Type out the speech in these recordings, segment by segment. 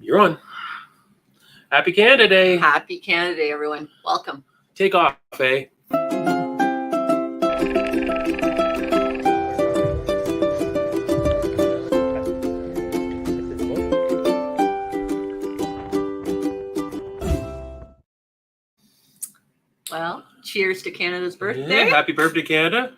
You're on. Happy Canada Day. Happy Canada Day, everyone. Welcome. Take off, eh? Well, cheers to Canada's birthday. Yeah, happy birthday, Canada.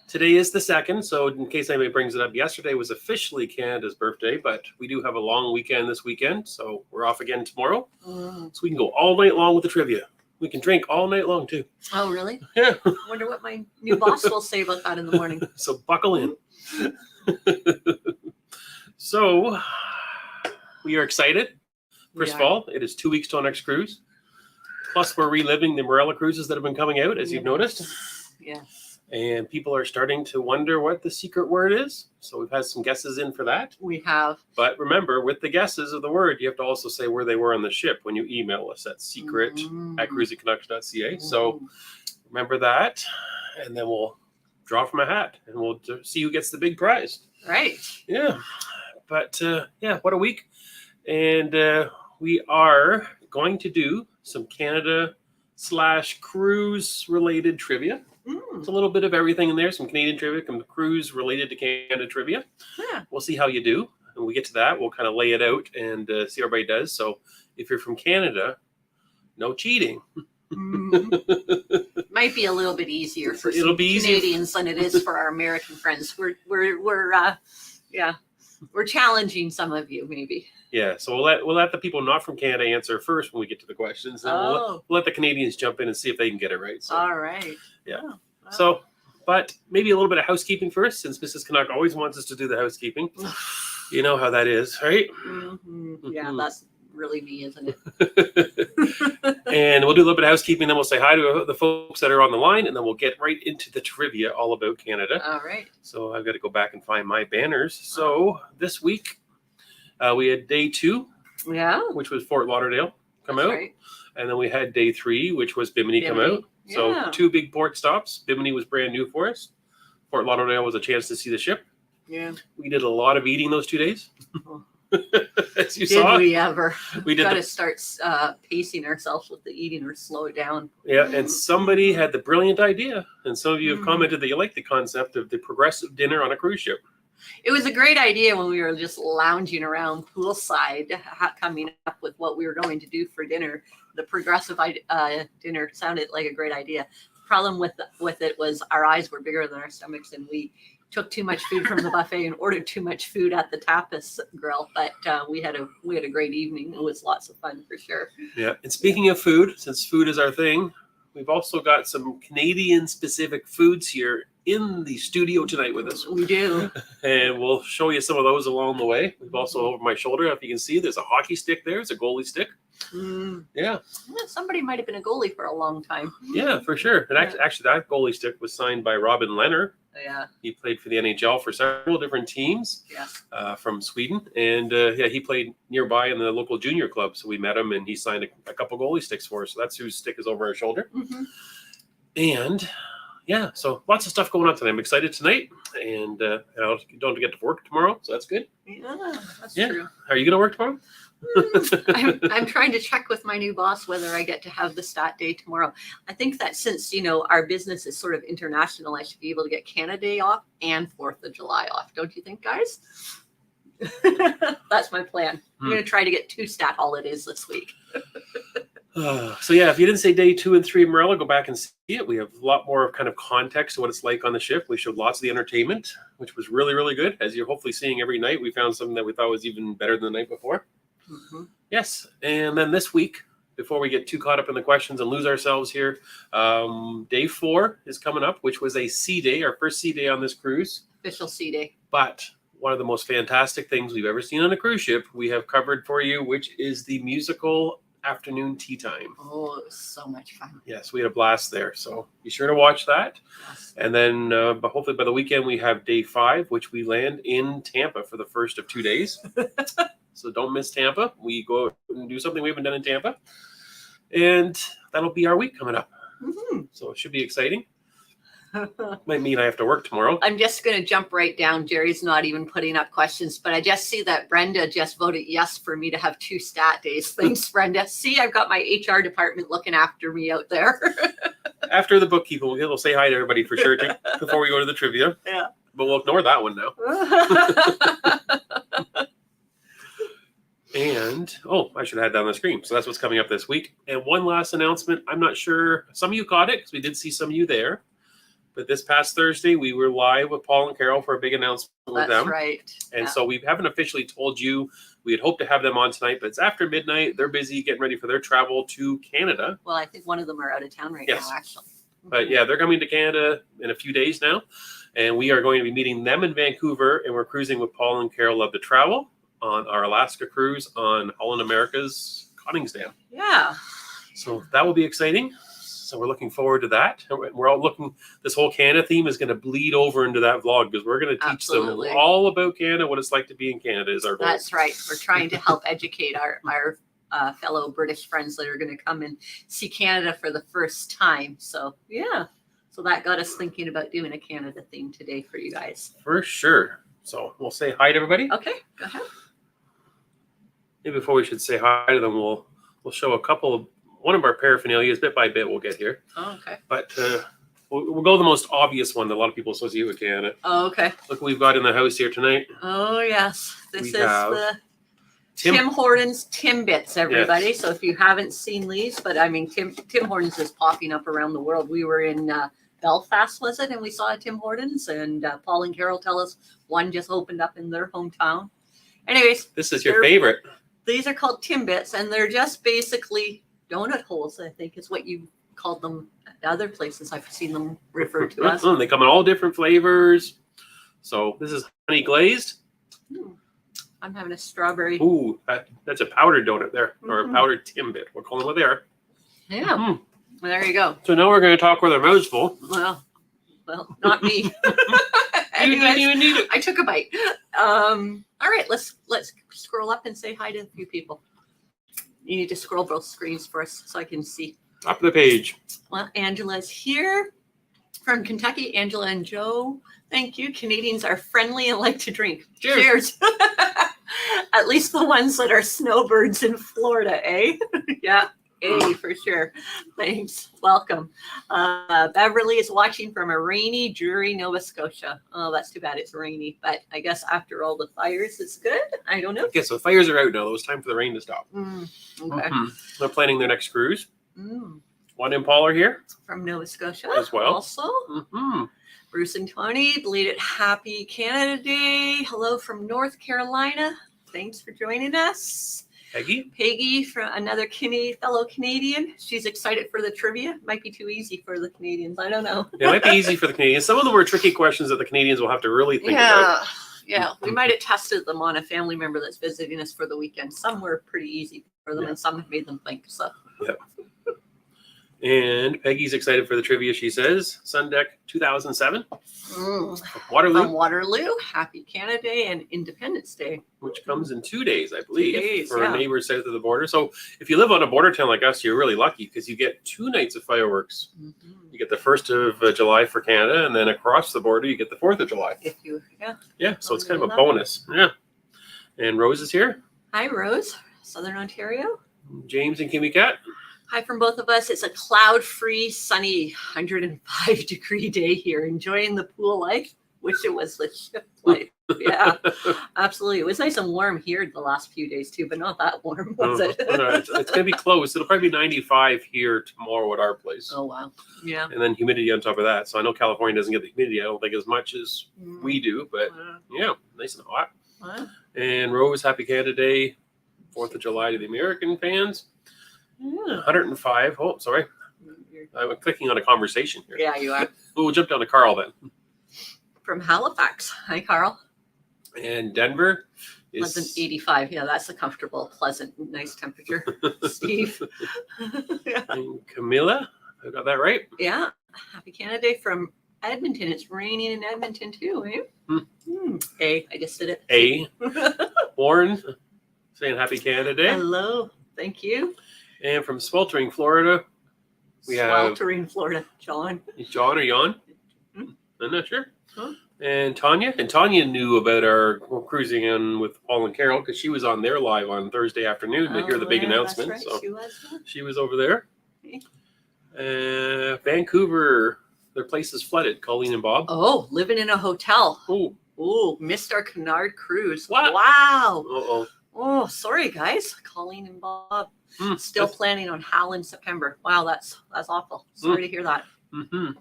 Today is the 2nd, so in case anybody brings it up, yesterday was officially Canada's birthday, but we do have a long weekend this weekend, so we're off again tomorrow. So we can go all night long with the trivia. We can drink all night long, too. Oh, really? Yeah. Wonder what my new boss will say about that in the morning. So buckle in. So we are excited. First of all, it is 2 weeks till our next cruise. Plus, we're reliving the Morella cruises that have been coming out, as you've noticed. Yeah. And people are starting to wonder what the secret word is. So we've had some guesses in for that. We have. But remember, with the guesses of the word, you have to also say where they were on the ship when you email us at secret@cruisingcanucks.ca. So remember that. And then we'll draw from a hat and we'll see who gets the big prize. Right. Yeah. But what a week. And we are going to do some Canada/cruise related trivia. It's a little bit of everything in there, some Canadian trivia, some cruise related to Canada trivia. Yeah. We'll see how you do. And when we get to that, we'll kind of lay it out and see how everybody does. So if you're from Canada, no cheating. Might be a little bit easier for It'll some be Canadians than it is for our American friends. We're challenging some of you, maybe. Yeah, so we'll let the people not from Canada answer first when we get to the questions. And we'll let the Canadians jump in and see if they can get it right. So, all right. Yeah. Oh, wow. So, but maybe a little bit of housekeeping first, since Mrs. Canuck always wants us to do the housekeeping. You know how that is, right? Yeah, that's really me, isn't it? And we'll do a little bit of housekeeping, then we'll say hi to the folks that are on the line, and then we'll get right into the trivia all about Canada. All right. So I've got to go back and find my banners. So this week we had day 2, which was Fort Lauderdale come out. Right. And then we had day 3, which was Bimini come out. So 2 big port stops. Bimini was brand new for us. Fort Lauderdale was a chance to see the ship. Yeah. We did a lot of eating those 2 days. As you saw. Did we ever? We did. Got to start pacing ourselves with the eating or slow it down. Yeah, and somebody had the brilliant idea, and some of you have commented that you like the concept of the progressive dinner on a cruise ship. It was a great idea when we were just lounging around poolside, coming up with what we were going to do for dinner. The progressive dinner sounded like a great idea. The problem with it was our eyes were bigger than our stomachs, and we took too much food from the buffet and ordered too much food at the tapas grill. But we had a great evening. It was lots of fun for sure. Yeah, and speaking of food, since food is our thing, we've also got some Canadian specific foods here in the studio tonight with us. We do. And we'll show you some of those along the way. We've also over my shoulder, if you can see, there's a hockey stick there. It's a goalie stick. Yeah. Somebody might have been a goalie for a long time. Yeah, for sure. And actually, that goalie stick was signed by Robin Lehner. Yeah. He played for the NHL for several different teams from Sweden. And he played nearby in the local junior club. So we met him and he signed a couple goalie sticks for us. So that's whose stick is over our shoulder. And so lots of stuff going on tonight. I'm excited tonight. And don't get to work tomorrow. So that's good. Yeah, that's true. Are you going to work tomorrow? I'm trying to check with my new boss whether I get to have the stat day tomorrow. I think that since, our business is sort of international, I should be able to get Canada Day off and 4th of July off. Don't you think, guys? That's my plan. I'm going to try to get 2 stat holidays this week. So if you didn't say day 2 and 3 of Morella, go back and see it. We have a lot more kind of context to what it's like on the ship. We showed lots of the entertainment, which was really, really good. As you're hopefully seeing every night, we found something that we thought was even better than the night before. Yes. And then this week, before we get too caught up in the questions and lose ourselves here, day 4 is coming up, which was a sea day, our first sea day on this cruise. Official sea day. But one of the most fantastic things we've ever seen on a cruise ship, we have covered for you, which is the musical afternoon tea time. Oh, it was so much fun. Yes, we had a blast there. So be sure to watch that. Yes. And then but hopefully by the weekend we have day 5, which we land in Tampa for the first of 2 days. So don't miss Tampa. We go and do something we haven't done in Tampa. And that'll be our week coming up. So it should be exciting. Might mean I have to work tomorrow. I'm just going to jump right down. Jerry's not even putting up questions, but I just see that Brenda just voted yes for me to have 2 stat days. Thanks, Brenda. See, I've got my HR department looking after me out there. After the bookkeeper, we'll say hi to everybody for sure before we go to the trivia. Yeah. But we'll ignore that one now. And, I should have had that on the screen. So that's what's coming up this week. And one last announcement. I'm not sure. Some of you caught it because we did see some of you there. But this past Thursday, we were live with Paul and Carol for a big announcement with them. That's right. And so we haven't officially told you. We had hoped to have them on tonight, but it's after midnight. They're busy getting ready for their travel to Canada. Well, I think one of them are out of town right now, actually. But yeah, they're coming to Canada in a few days now. And we are going to be meeting them in Vancouver. And we're cruising with Paul and Carol Love to Travel on our Alaska cruise on Holland America's Conningsdam. Yeah. So that will be exciting. So we're looking forward to that. We're all looking, this whole Canada theme is going to bleed over into that vlog because we're going to teach them all about Canada, what it's like to be in Canada is our goal. That's right. We're trying to help educate our fellow British friends that are going to come and see Canada for the first time. So, yeah. So that got us thinking about doing a Canada theme today for you guys. For sure. So we'll say hi to everybody. Okay, go ahead. Maybe before we should say hi to them, we'll show a couple of one of our paraphernalias bit by bit. We'll get here. Oh, okay. But we'll go the most obvious one that a lot of people associate with Canada. Oh, okay. Look what we've got in the house here tonight. Oh, yes. This is the Tim Hortons Timbits, everybody. Yes. So if you haven't seen these, but I mean, Tim Hortons is popping up around the world. We were in Belfast, was it? And we saw a Tim Hortons, and Paul and Carol tell us one just opened up in their hometown. Anyways. This is your favorite. These are called Timbits, and they're just basically donut holes, I think is what you called them at other places. I've seen them referred to as. They come in all different flavors. So this is honey glazed. I'm having a strawberry. Ooh, that's a powdered donut there, or a powdered Timbit. We'll call them what they are. Yeah. Well, there you go. So now we're going to talk with our mouths full. Well, not me. You didn't even need it. I took a bite. All right, let's scroll up and say hi to a few people. You need to scroll both screens for us so I can see. Top of the page. Well, Angela's here from Kentucky. Angela and Joe, thank you. Canadians are friendly and like to drink. Cheers. At least the ones that are snowbirds in Florida, eh? Yeah. A for sure. Thanks. Welcome. Beverly is watching from a rainy Drury, Nova Scotia. Oh, that's too bad it's rainy. But I guess after all the fires, it's good. I don't know. Okay, so the fires are out now. It's time for the rain to stop. Okay. They're planning their next cruise. Juan and Paul are here. From Nova Scotia. As well. Also. Bruce and Tony, belated happy Canada Day. Hello from North Carolina. Thanks for joining us. Peggy from another fellow Canadian. She's excited for the trivia. Might be too easy for the Canadians. I don't know. It might be easy for the Canadians. Some of them were tricky questions that the Canadians will have to really think about. Yeah, we might have tested them on a family member that's visiting us for the weekend. Some were pretty easy for them, and some made them think. So. Yeah. And Peggy's excited for the trivia, she says. Sundeck 2007. Waterloo. From Waterloo. Happy Canada Day and Independence Day. Which comes in 2 days, I believe, for our neighbors south of the border. So if you live on a border town like us, you're really lucky because you get 2 nights of fireworks. You get the 1st of July for Canada, and then across the border, you get the 4th of July. Yeah, so it's kind of a bonus. Yeah. And Rose is here. Hi, Rose. Southern Ontario. James and Kimmy Cat. Hi from both of us. It's a cloud-free, sunny, 105-degree day here. Enjoying the pool life. Wish it was the ship life. Yeah, absolutely. It was nice and warm here the last few days too, but not that warm, was it? It's going to be close. It'll probably be 95 here tomorrow at our place. Oh, wow. Yeah. And then humidity on top of that. So I know California doesn't get the humidity, I don't think, as much as we do, but yeah, nice and hot. And Rose, happy Canada Day, 4th of July to the American fans. 105. Oh, sorry. I'm clicking on a conversation here. Yeah, you are. We'll jump down to Carl then. From Halifax. Hi, Carl. And Denver is pleasant 85. Yeah, that's a comfortable, pleasant, nice temperature. Steve. And Camilla, I got that right? Yeah. Happy Canada Day from Edmonton. It's raining in Edmonton too, eh? A. I just did it. A. Warren saying happy Canada Day. Hello. Thank you. And from Sweltering, Florida, we have Sweltering, Florida, John. John or Jan? I'm not sure. Huh? And Tanya knew about our cruising in with Paul and Carol because she was on their live on Thursday afternoon to hear the big announcement. That's right. So She was. she was over there. Okay. Vancouver, their place is flooded. Colleen and Bob. Oh, living in a hotel. Oh, Missed our Canard cruise. What? Wow. uh-oh. Oh, sorry guys. Colleen and Bob still planning on Hal in September. Wow, that's awful. Sorry to hear that. Mm-hmm.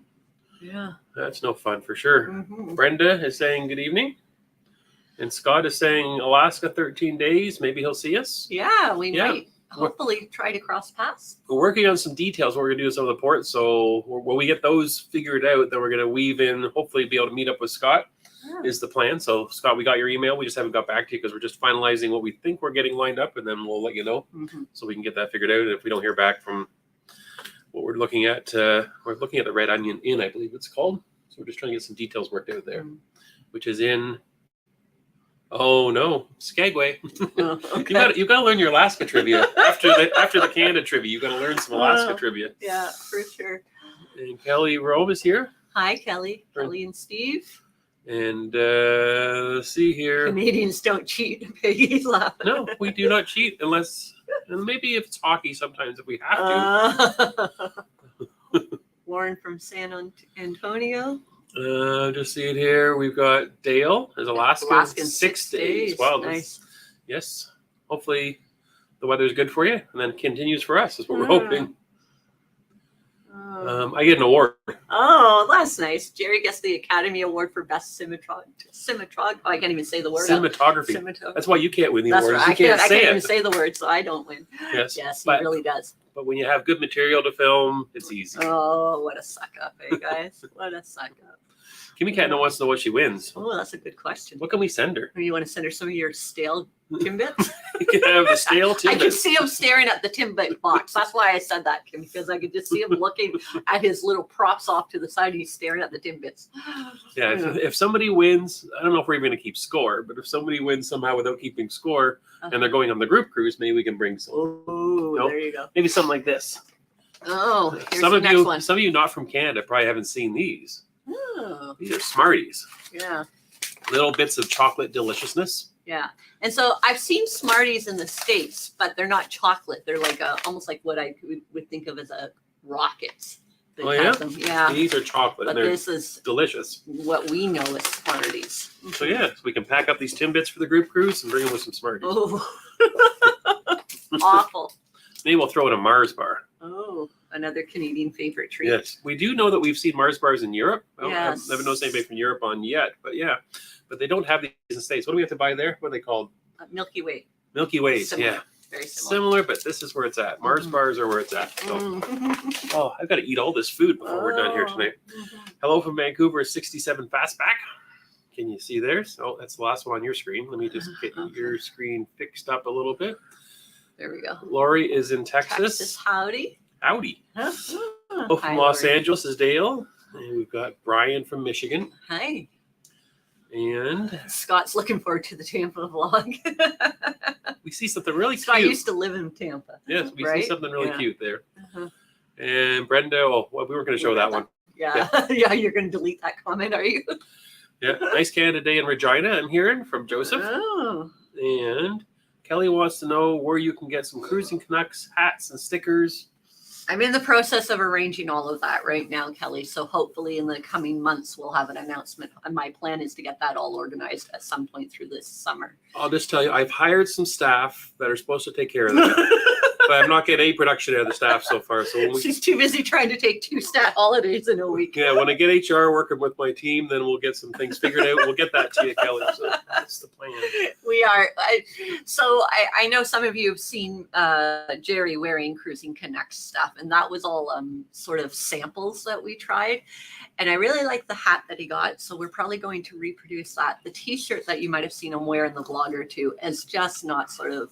Yeah. That's no fun for sure. Mm-hmm. Brenda is saying good evening. And Scott is saying Alaska 13 days. Maybe he'll see us. Yeah, we might hopefully try to cross paths. We're working on some details what we're going to do with some of the ports. So when we get those figured out, then we're going to weave in, hopefully be able to meet up with Scott is the plan. So Scott, we got your email. We just haven't got back to you because we're just finalizing what we think we're getting lined up, and then we'll let you know so we can get that figured out. And if we don't hear back from what we're looking at the Red Onion Inn, I believe it's called. So we're just trying to get some details worked out there, which is in, Skagway. Okay. You got to learn your Alaska trivia after the Canada trivia. You got to learn some Alaska trivia. Yeah, for sure. And Kelly Rome is here. Hi, Kelly. Kelly and Steve. And let's see here. Canadians don't cheat. Peggy's laughing. No, we do not cheat unless, and maybe if it's hockey sometimes if we have to. Lauren from San Antonio. Just see it here. We've got Dale as Alaska. 6 days. Wow. Nice. Yes. Hopefully the weather's good for you and then continues for us is what we're hoping. I get an award. Oh, that's nice. Jerry gets the Academy Award for Best Cinematography. Oh, I can't even say the word. Cinematography. That's why you can't win the award. Right. You can't I say can't even say the word, so I don't win. Yes. Yes, he really does. But when you have good material to film, it's easy. Oh, what a suck up, guys. What a suck up. Kimmy Cat wants to know what she wins. Oh, that's a good question. What can we send her? You want to send her some of your stale Timbits? You can have the stale Timbits. I can see him staring at the Timbit box. That's why I said that, Kim, because I could just see him looking at his little props off to the side. And he's staring at the Timbits. Yeah, if somebody wins, I don't know if we're even going to keep score, but if somebody wins somehow without keeping score and they're going on the group cruise, maybe we can bring some. Oh, there you go. Maybe something like this. Oh, here's the next one. Some of you not from Canada probably haven't seen these. Oh. These are Smarties. Yeah. Little bits of chocolate deliciousness. Yeah. And so I've seen Smarties in the States, but they're not chocolate. They're like almost like what I would think of as a rockets. Oh, yeah? Yeah. These are chocolate. But and they're this is delicious. what we know as Smarties. So yeah, so we can pack up these Timbits for the group cruise and bring them with some Smarties. Oh. Awful. Maybe we'll throw in a Mars bar. Oh, another Canadian favorite treat. Yes, we do know that we've seen Mars bars in Europe. Yes. I haven't noticed anybody from Europe on yet, but yeah. But they don't have these in the States. What do we have to buy there? What are they called? Milky Way. Milky Ways, Similar. yeah. Very similar. Similar, but this is where it's at. Mars bars are where it's at. So. Oh, I've got to eat all this food before we're done here tonight. Hello from Vancouver, 67 Fastback. Can you see theirs? Oh, that's the last one on your screen. Let me just get your screen fixed up a little bit. There we go. Lori is in Texas. Texas, howdy. Howdy. Huh? Oh, from Los Angeles is Dale. And we've got Brian from Michigan. Hi. And Scott's looking forward to the Tampa vlog. we see something really Scott cute. used to live in Tampa. Yes, we right? see something really cute there. Uh-huh. And Brenda, we weren't going to show that one. Yeah, yeah, you're going to delete that comment, are you? Yeah, nice Canada Day in Regina, I'm hearing from Joseph. Oh. And Kelly wants to know where you can get some Cruising Canucks hats and stickers. I'm in the process of arranging all of that right now, Kelly. So hopefully in the coming months, we'll have an announcement. And my plan is to get that all organized at some point through this summer. I'll just tell you, I've hired some staff that are supposed to take care of that. But I'm not getting any production out of the staff so far. So when She's too busy trying to take 2 stat holidays in a week. Yeah, when I get HR working with my team, then we'll get some things figured out. We'll get that to you, Kelly. So that's the plan. We are. I know some of you have seen Jerry wearing Cruising Connect stuff, and that was all sort of samples that we tried. And I really like the hat that he got, so we're probably going to reproduce that. The T-shirt that you might have seen him wear in the vlog or two is just not sort of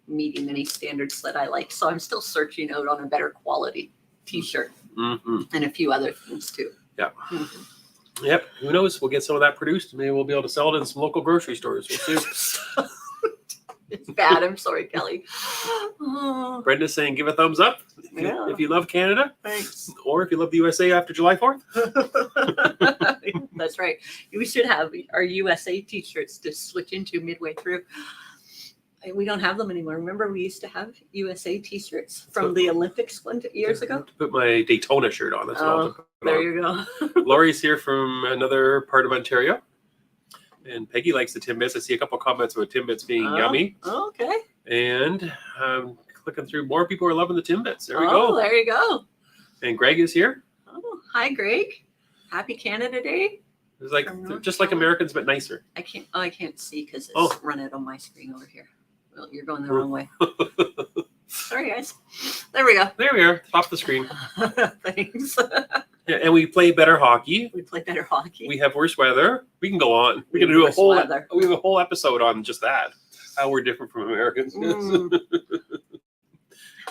meeting any standards that I like. So I'm still searching out on a better quality T-shirt and a few other things too. Yeah. Yep. Who knows? We'll get some of that produced. Maybe we'll be able to sell it in some local grocery stores. We'll see. It's bad. I'm sorry, Kelly. Oh, Brenda's saying give a thumbs up Yeah. if you love Canada, thanks. or if you love the USA after July 4th. That's right. We should have our USA t-shirts to switch into midway through. We don't have them anymore. Remember, we used to have USA t-shirts from the Olympics years I ago. have to put my Daytona shirt on as well. Oh, to put there on. you go. Lori's here from another part of Ontario. And Peggy likes the Timbits. I see a couple comments about Timbits being yummy. Okay. And clicking through, more people are loving the Timbits. There we Oh, go. there you go. And Greg is here. Oh, hi, Greg. Happy Canada Day. It's like From North just like Carolina. Americans, but nicer. I can't see because it's Oh. running on my screen over here. Well, you're going the wrong way. Sorry, guys. There we go. There we are, top of the screen. Thanks. Yeah, and we play better hockey. We play better hockey. We have worse weather. We can go on. We We can have do a worse whole. weather. We have a whole episode on just that. How we're different from Americans. Mm.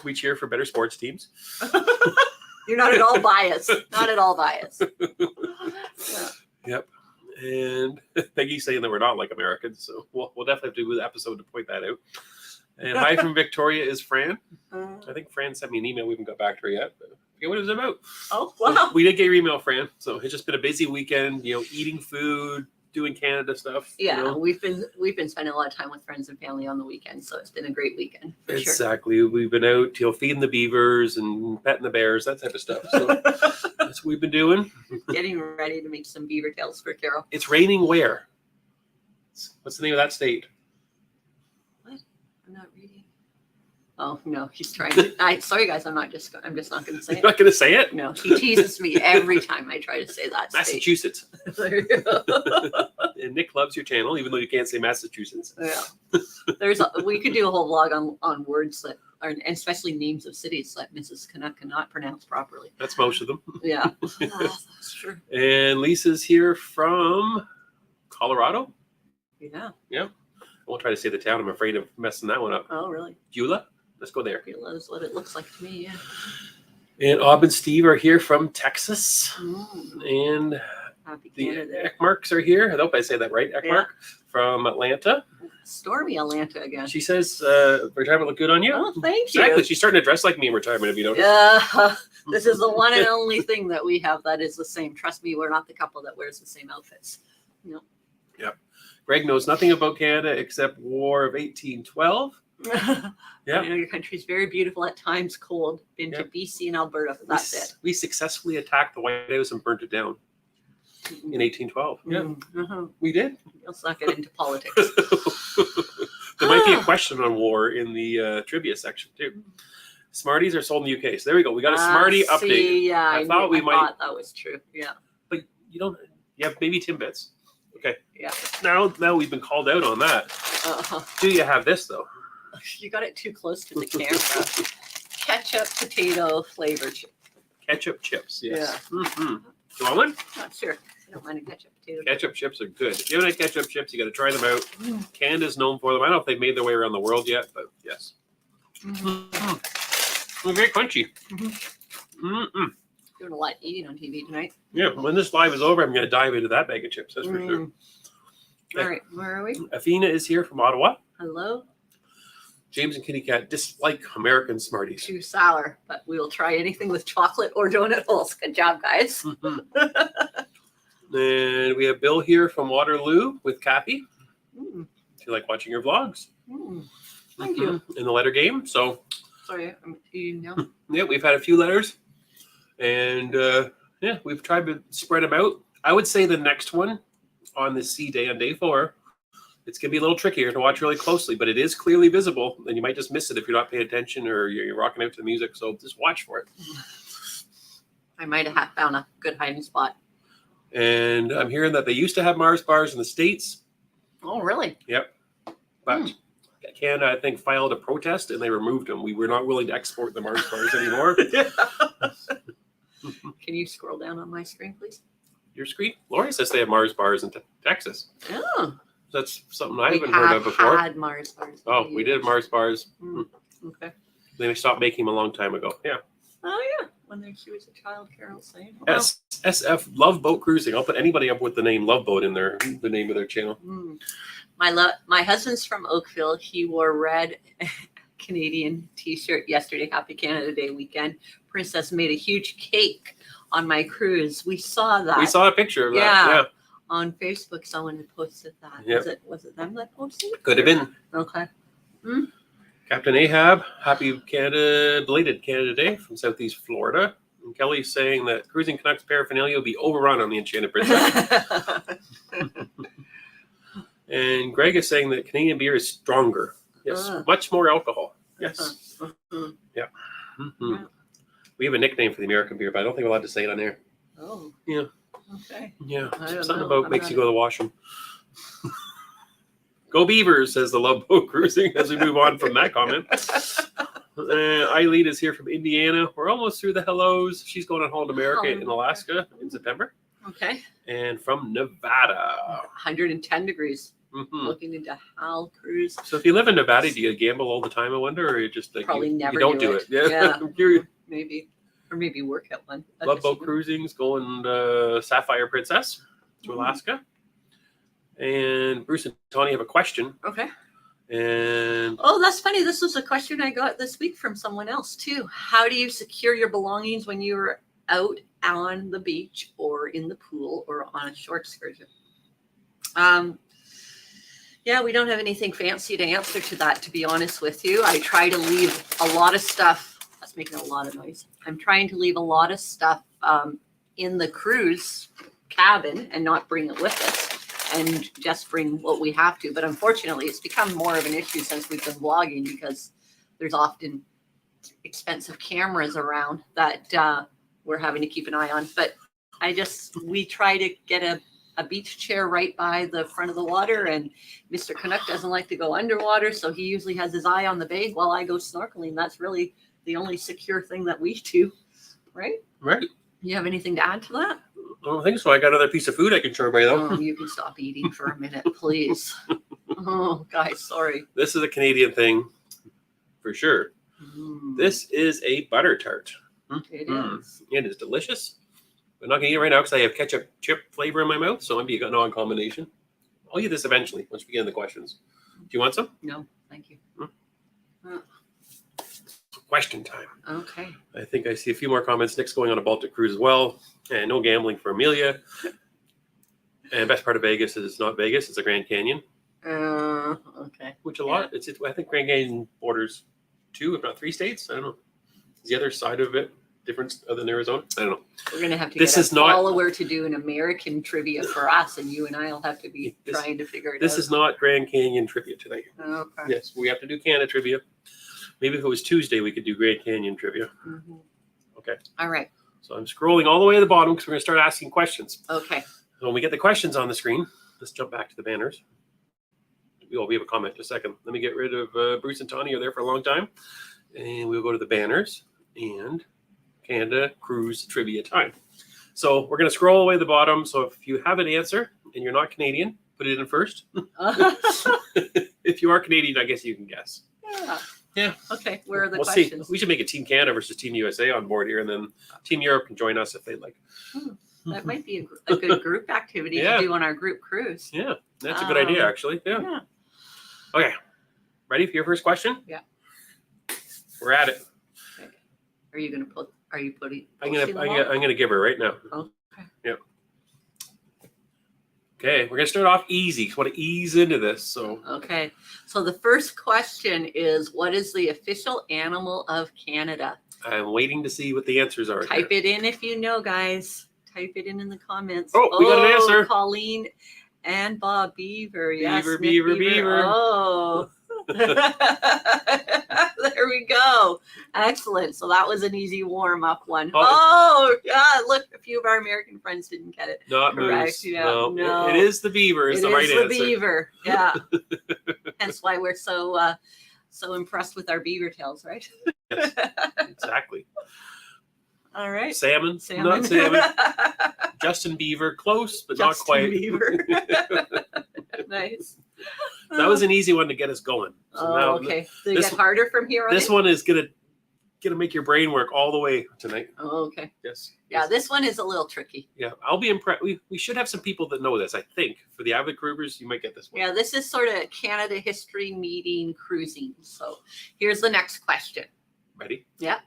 We cheer for better sports teams. You're not at all biased. Not at all biased. Yeah. Yep. And Peggy's saying that we're not like Americans, so we'll definitely have to do an episode to point that out. And hi from Victoria is Fran. I think Fran sent me an email. We haven't got back to her yet. But I forget what it was about. Oh, wow. We did get your email, Fran. So it's just been a busy weekend. Eating food, doing Canada stuff. Yeah, we've been spending a lot of time with friends and family on the weekend, so it's been a great weekend for sure. Exactly. We've been out, feeding the beavers and petting the bears, that type of stuff. So that's what we've been doing. Getting ready to make some beaver tails for Carol. It's raining where? What's the name of that state? I'm not reading. Oh no, he's trying to. Sorry guys, I'm just not going to say You're it. not going to say it? No, he teases me every time I try to say that state. Massachusetts. There you go. And Nick loves your channel, even though you can't say Massachusetts. Yeah, we could do a whole vlog on words that are, and especially names of cities that Mrs. Canuck cannot pronounce properly. That's most of them. Yeah, that's true. And Lisa's here from Colorado. Yeah. I won't try to say the town. I'm afraid of messing that one up. Oh, really? Beulah? Let's go there. That's what it looks like to me. Yeah. And Ob and Steve are here from Texas. And Happy the Canada. Ekmarks are here. I hope I say that right. Ekmark from Atlanta. Stormy Atlanta again. She says, retirement look good on you. Oh, thank you. Exactly. She's starting to dress like me in retirement, if you don't. Yeah, this is the one and only thing that we have that is the same. Trust me, we're not the couple that wears the same outfits. No. Greg knows nothing about Canada except War of 1812. Yeah. I know your country's very beautiful at times, cold. Been to BC and Alberta. That's it. We successfully attacked the White House and burnt it down in 1812. Yeah, we did. Let's not get into politics. There might be a question on war in the trivia section too. Smarties are sold in the UK. So there we go. We got a Smartie update. See, yeah, I thought that was true. Yeah. But you don't. You have baby Timbits. Okay. Yeah. Now we've been called out on that. Do you have this though? You got it too close to the camera. Ketchup potato flavored chip. Ketchup chips. Yes. Yeah. Mm-hmm. Do you want one? Not sure. I don't mind a ketchup potato. Ketchup chips are good. If you haven't had ketchup chips, you got to try them out. Canada's known for them. I don't know if they've made their way around the world yet, but yes. They're very crunchy. Doing a lot of eating on TV tonight. Yeah, when this live is over, I'm going to dive into that bag of chips. That's for sure. All right, where are we? Athena is here from Ottawa. Hello. James and Kitty Cat dislike American Smarties. Too sour, but we will try anything with chocolate or donut holes. Good job, guys. And we have Bill here from Waterloo with Kathy. Mm. If you like watching your vlogs. Thank you. In the letter game. So, Sorry, I'm eating now. yeah, we've had a few letters. And, yeah, we've tried to spread them out. I would say the next one on the C day on day 4, it's going to be a little trickier to watch really closely, but it is clearly visible, and you might just miss it if you're not paying attention or you're rocking out to the music. So just watch for it. I might have found a good hiding spot. And I'm hearing that they used to have Mars bars in the States. Oh, really? Yep. But Canada, I think, filed a protest and they removed them. We were not willing to export the Mars bars anymore. Can you scroll down on my screen, please? Your screen? Lori says they have Mars bars in Texas. Oh. That's something I haven't heard of before. We had Mars bars. Oh, we did Mars bars. Okay. They stopped making them a long time ago. Yeah. Oh, yeah. when she was a child, Carol's saying. SF Love Boat Cruising. I'll put anybody up with the name Love Boat in there, the name of their channel. My husband's from Oakville. He wore red Canadian t-shirt yesterday. Happy Canada Day weekend. Princess made a huge cake on my cruise. We saw that. We saw a picture of that. Yeah. On Facebook, someone had posted that. Yep. Was it them that posted it? Could have been. Okay. Captain Ahab, happy belated Canada Day from Southeast Florida. And Kelly's saying that Cruising Canucks paraphernalia will be overrun on the Enchanted Princess. And Greg is saying that Canadian beer is stronger. Yes, much more alcohol. Yes. Yeah. Yeah. We have a nickname for the American beer, but I don't think we're allowed to say it on air. Oh. Yeah. Okay. Yeah. Something about makes you go to the washroom. Go Beavers, says the Love Boat Cruising as we move on from that comment. Eileen is here from Indiana. We're almost through the hellos. She's going on Holland America in Alaska in September. Okay. And from Nevada. 110 degrees. Looking into Hal Cruise. So if you live in Nevada, do you gamble all the time, I wonder, or you just like probably never you don't do it? Yeah. I'm curious. Maybe. Or maybe work at one. Love Boat Cruising's going Sapphire Princess to Alaska. And Bruce and Tony have a question. Okay. And that's funny. This was a question I got this week from someone else too. How do you secure your belongings when you're out on the beach or in the pool or on a short excursion? Yeah, we don't have anything fancy to answer to that, to be honest with you. I try to leave a lot of stuff. That's making a lot of noise. I'm trying to leave a lot of stuff in the cruise cabin and not bring it with us and just bring what we have to. But unfortunately, it's become more of an issue since we've been vlogging because there's often expensive cameras around that we're having to keep an eye on. But we try to get a beach chair right by the front of the water, and Mr. Canuck doesn't like to go underwater, so he usually has his eye on the bay while I go snorkeling. That's really the only secure thing that we do, right? Right. You have anything to add to that? I don't think so. I got another piece of food I can show everybody though. Oh, you can stop eating for a minute, please. Oh, guys, sorry. This is a Canadian thing for sure. This is a butter tart. It is. It is delicious. I'm not going to eat it right now because I have ketchup chip flavor in my mouth, so maybe an odd combination. I'll eat this eventually once we get into the questions. Do you want some? No, thank you. Question time. Okay. I think I see a few more comments. Nick's going on a Baltic cruise as well. And no gambling for Amelia. And best part of Vegas is not Vegas, it's the Grand Canyon. Okay. Which a lot, I think Grand Canyon borders 2, if not 3 states. I don't know. Is the other side of it different other than Arizona? I don't know. We're going to have to get a follower to do an American trivia for us, and you and I will have to be trying to figure it out. This is not Grand Canyon trivia tonight. Okay. Yes, we have to do Canada trivia. Maybe if it was Tuesday, we could do Grand Canyon trivia. Okay. All right. So I'm scrolling all the way to the bottom because we're going to start asking questions. Okay. So when we get the questions on the screen, let's jump back to the banners. We have a comment in a second. Let me get rid of Bruce and Tony are there for a long time. And we'll go to the banners and Canada Cruise Trivia time. So we're going to scroll all the way to the bottom. So if you have an answer and you're not Canadian, put it in first. If you are Canadian, I guess you can guess. Yeah. Okay. Where are the questions? See. We should make a Team Canada versus Team USA on board here, and then Team Europe can join us if they'd like. That might be a good group activity to do on our group cruise. Yeah, that's a good idea, actually. Yeah. Okay. Ready for your first question? Yeah. We're at it. Okay. Are you going to put? Are you putting? I'm gonna give her right now. Okay. Yeah. Okay, we're gonna start off easy. I want to ease into this. So. Okay. So the first question is, what is the official animal of Canada? I'm waiting to see what the answers are. Type it in if you know, guys. Type it in the comments. Oh, we got an answer. Colleen and Bob Beaver. Yes. Beaver. Oh. There we go. Excellent. So that was an easy warm-up one. Oh, yeah. Look, a few of our American friends didn't get it. Not correct. Moose. Yeah, no. It is the beaver. Is the right answer. It is the beaver. Yeah. Hence why we're so impressed with our beaver tails, right? Yes, exactly. All right. Salmon. Not salmon. Justin Beaver. Close, but not quite. Beaver. Nice. That was an easy one to get us going. So okay. Does it get harder from here on? This one is going to gonna make your brain work all the way tonight. Oh, okay. Yes. Yeah, this one is a little tricky. Yeah, I'll be impressed. We should have some people that know this. I think for the avid cruisers, you might get this one. Yeah, this is sort of Canada history meeting cruising. So here's the next question. Ready? Yeah.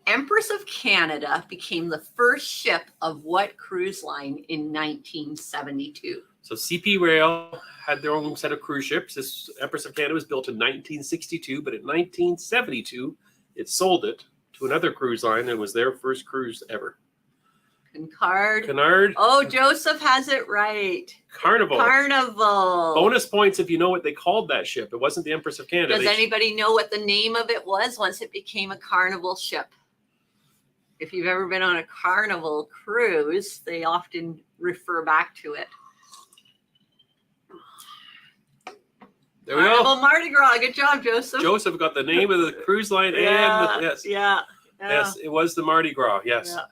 Empress of Canada became the first ship of what cruise line in 1972? So CP Rail had their own set of cruise ships. This Empress of Canada was built in 1962, but in 1972, it sold it to another cruise line and was their first cruise ever. Canard. Oh, Joseph has it right. Carnival. Carnival. Bonus points if you know what they called that ship. It wasn't the Empress of Canada. Does anybody know what the name of it was once it became a Carnival ship? If you've ever been on a Carnival cruise, they often refer back to it. There we Carnival go. Mardi Gras. Good job, Joseph. Joseph got the name of the cruise line Yeah, and yes. yeah. Yes, it was the Mardi Gras. Yes. Yeah.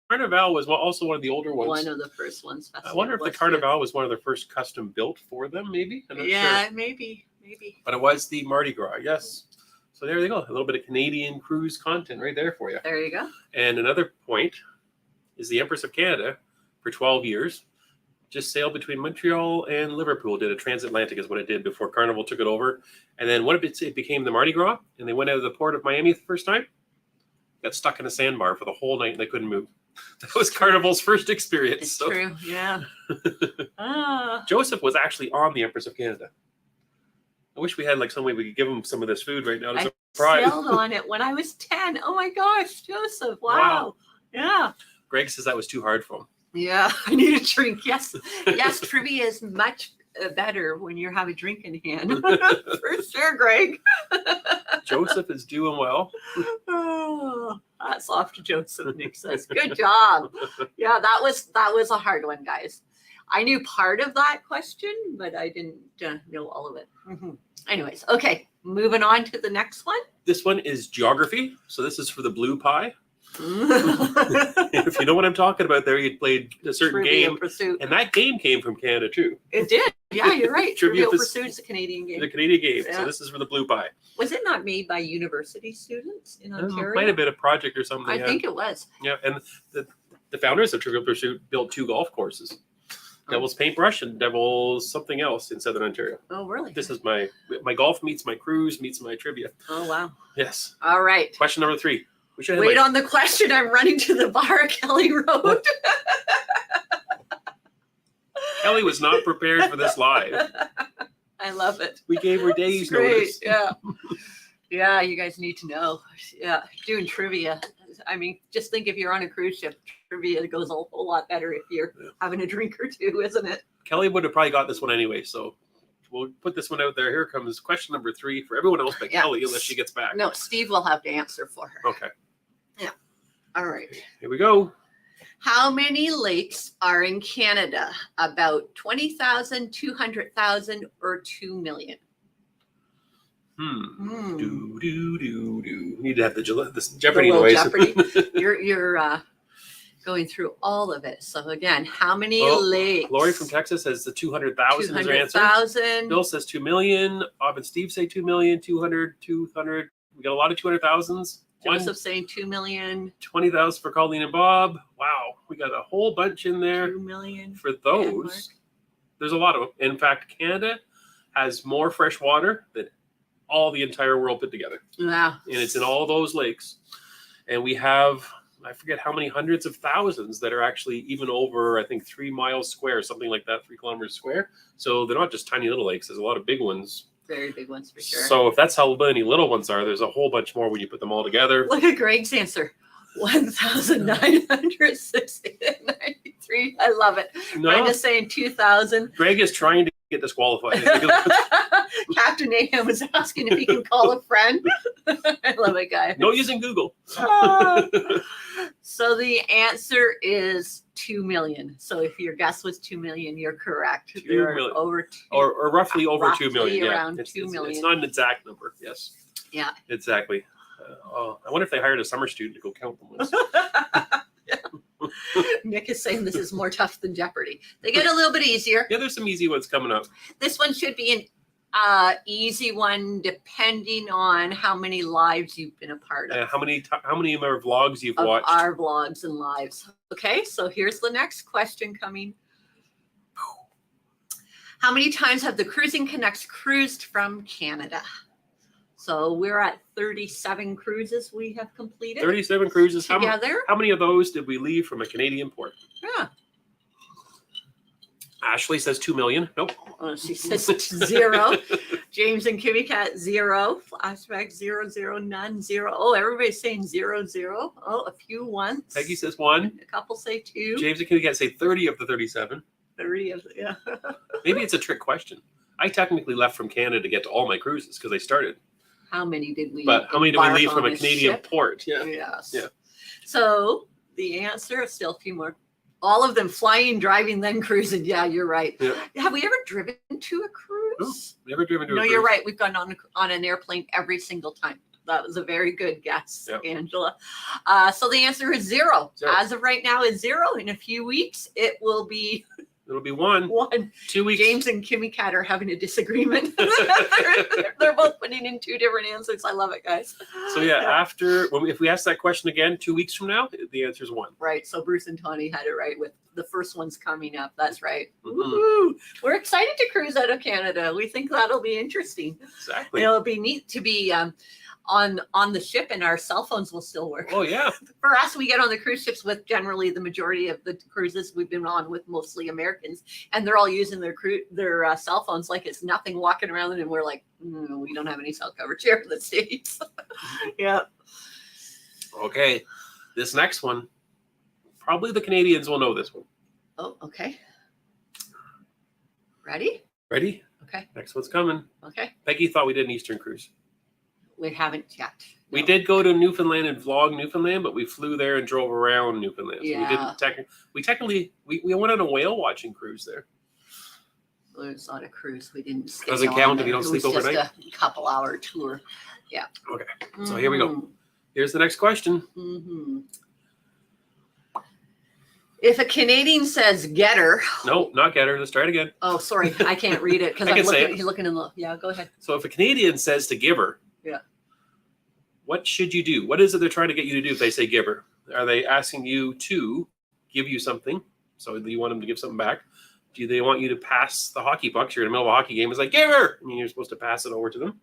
Carnival was also one of the older ones. One of the first ones. I wonder if the Carnival was one of the first custom built for them, maybe? I'm not sure. Maybe. But it was the Mardi Gras, yes. So there you go. A little bit of Canadian cruise content right there for you. There you go. And another point is the Empress of Canada for 12 years just sailed between Montreal and Liverpool, did a transatlantic is what it did before Carnival took it over. And then what if it became the Mardi Gras and they went out of the port of Miami the first time? Got stuck in a sandbar for the whole night and they couldn't move. That was Carnival's first experience. It's true, yeah. Joseph was actually on the Empress of Canada. I wish we had like some way we could give him some of this food right now. I surprise. sailed on it when I was 10. Oh my gosh, Joseph. Wow. Yeah. Greg says that was too hard for him. Yeah, I need a drink. Yes. Yes, trivia is much better when you have a drink in hand. For sure, Greg. Joseph is doing well. Oh, that's off to Joseph, Nick says. Good job. Yeah, that was a hard one, guys. I knew part of that question, but I didn't know all of it. Mm-hmm. Anyways, okay, moving on to the next one. This one is geography. So this is for the blue pie. If you know what I'm talking about there, you played a certain Trivia game. Pursuit. And that game came from Canada too. It did. Yeah, you're right. Trivia Trivia Pursuit is a Canadian game. The Canadian game. Yeah. So this is for the blue pie. Was it not made by university students in Ontario? Might have been a project or something. I think it was. Yeah, and the founders of Trivial Pursuit built 2 golf courses. Devil's Paintbrush and Devil's something else in Southern Ontario. Oh, really? This is my golf meets my cruise meets my trivia. Oh, wow. Yes. All right. Question number 3. We should have Wait on the question. I'm running to the bar, Kelly Road. Kelly was not prepared for this live. I love it. We gave her days Great. notice. Yeah. Yeah, you guys need to know. Yeah, doing trivia. I mean, just think if you're on a cruise ship, trivia goes a whole lot better if you're having a drink or two, isn't it? Kelly would have probably got this one anyway, so we'll put this one out there. Here comes question number 3 for everyone else but Kelly, unless she gets back. No, Steve will have to answer for her. Okay. Yeah. All right. Here we go. How many lakes are in Canada? About 20,000, 200,000, or 2 million? Do, do, do, do. Need to have this Jeopardy noise. Jeopardy. You're going through all of it. So again, how many lakes? Lori from Texas says the 200,000 is her answer. 200,000. Bill says 2 million. Bob and Steve say 2 million. 200. We got a lot of 200,000s. Joseph saying 2 million. 20,000 for Colleen and Bob. Wow, we got a whole bunch in there. 2 million for those. There's a lot of them. In fact, Canada has more fresh water than all the entire world put together. Wow. And it's in all those lakes. And we have, I forget how many hundreds of thousands that are actually even over, I think, 3 miles square, something like that, 3 kilometers square. So they're not just tiny little lakes. There's a lot of big ones. Very big ones for sure. So if that's how many little ones are, there's a whole bunch more when you put them all together. Look at Greg's answer. 1,993. I love it. No, I'm just saying 2,000. Greg is trying to get disqualified. Captain Aham was asking if he can call a friend. I love it, guy. No using Google. So the answer is 2 million. So if your guess was 2 million, you're correct. 2 There are million. over or roughly over 2 million. Around Yeah, 2 million. It's not an exact number. Yes. Yeah. Exactly. I wonder if they hired a summer student to go count them once. Nick is saying this is more tough than Jeopardy. They get a little bit easier. Yeah, there's some easy ones coming up. This one should be an Easy one, depending on how many lives you've been a part of. How many of our vlogs you've Of watched? our vlogs and lives. Okay, so here's the next question coming. How many times have the Cruising Connects cruised from Canada? So we're at 37 cruises we have completed 37 cruises. together. How many of those did we leave from a Canadian port? Yeah. Ashley says 2 million. Nope. She says 0. James and Kimmy Cat 0. Flashback 0, 0, none, 0. Oh, everybody's saying 0, 0. Oh, a few once. Peggy says 1. A couple say 2. James and Kitty Cat say 30 of the 37. 30 of yeah. Maybe it's a trick question. I technically left from Canada to get to all my cruises because I started. How many did we? But how many did we embark leave from on a Canadian ship? port? Yeah. Yes. Yeah. So the answer is still a few more. All of them flying, driving, then cruising. Yeah, you're right. Yeah. Have we ever driven to a cruise? Never driven to a No, cruise. you're right. We've gone on an airplane every single time. That was a very good guess, Yep. Angela. So the answer is 0. 0. As of right now, is 0. In a few weeks, it will be It'll be 1. 1. 2 weeks. James and Kimmy Cat are having a disagreement. they're both putting in 2 different answers. I love it, guys. So yeah, if we ask that question again 2 weeks from now, the answer is 1. Right. So Bruce and Tony had it right with the first one's coming up. That's right. Mhm. Woo-hoo. We're excited to cruise out of Canada. We think that'll be interesting. Exactly. It'll be neat to be on the ship, and our cell phones will still work. Oh yeah. For us, we get on the cruise ships with generally the majority of the cruises we've been on with mostly Americans, and they're all using their cell phones like it's nothing, walking around, and we're like, we don't have any cell coverage here in the States. Yeah. Okay. This next one, probably the Canadians will know this one. Oh, okay. Ready? Ready? Okay. Next one's coming. Okay. Peggy thought we did an Eastern cruise. We haven't yet. We No. did go to Newfoundland and vlog Newfoundland, but we flew there and drove around Newfoundland. So Yeah. we technically went on a whale watching cruise there. Well, it's not a cruise. We didn't stay Doesn't on count if it. you don't It sleep was just overnight? a couple hour tour. Yeah. Okay. So here we go. Here's the next question. Mm-hmm. If a Canadian says getter, No, not get her. Let's try it again. oh, sorry, I can't read it because I I'm can say looking. it. He's looking in the. Yeah, go ahead. So if a Canadian says to give her, Yeah. what should you do? What is it they're trying to get you to do if they say give her? Are they asking you to give you something? So do you want them to give something back? Do they want you to pass the hockey pucks? You're in the middle of a hockey game. It's like, give her! I mean, you're supposed to pass it over to them.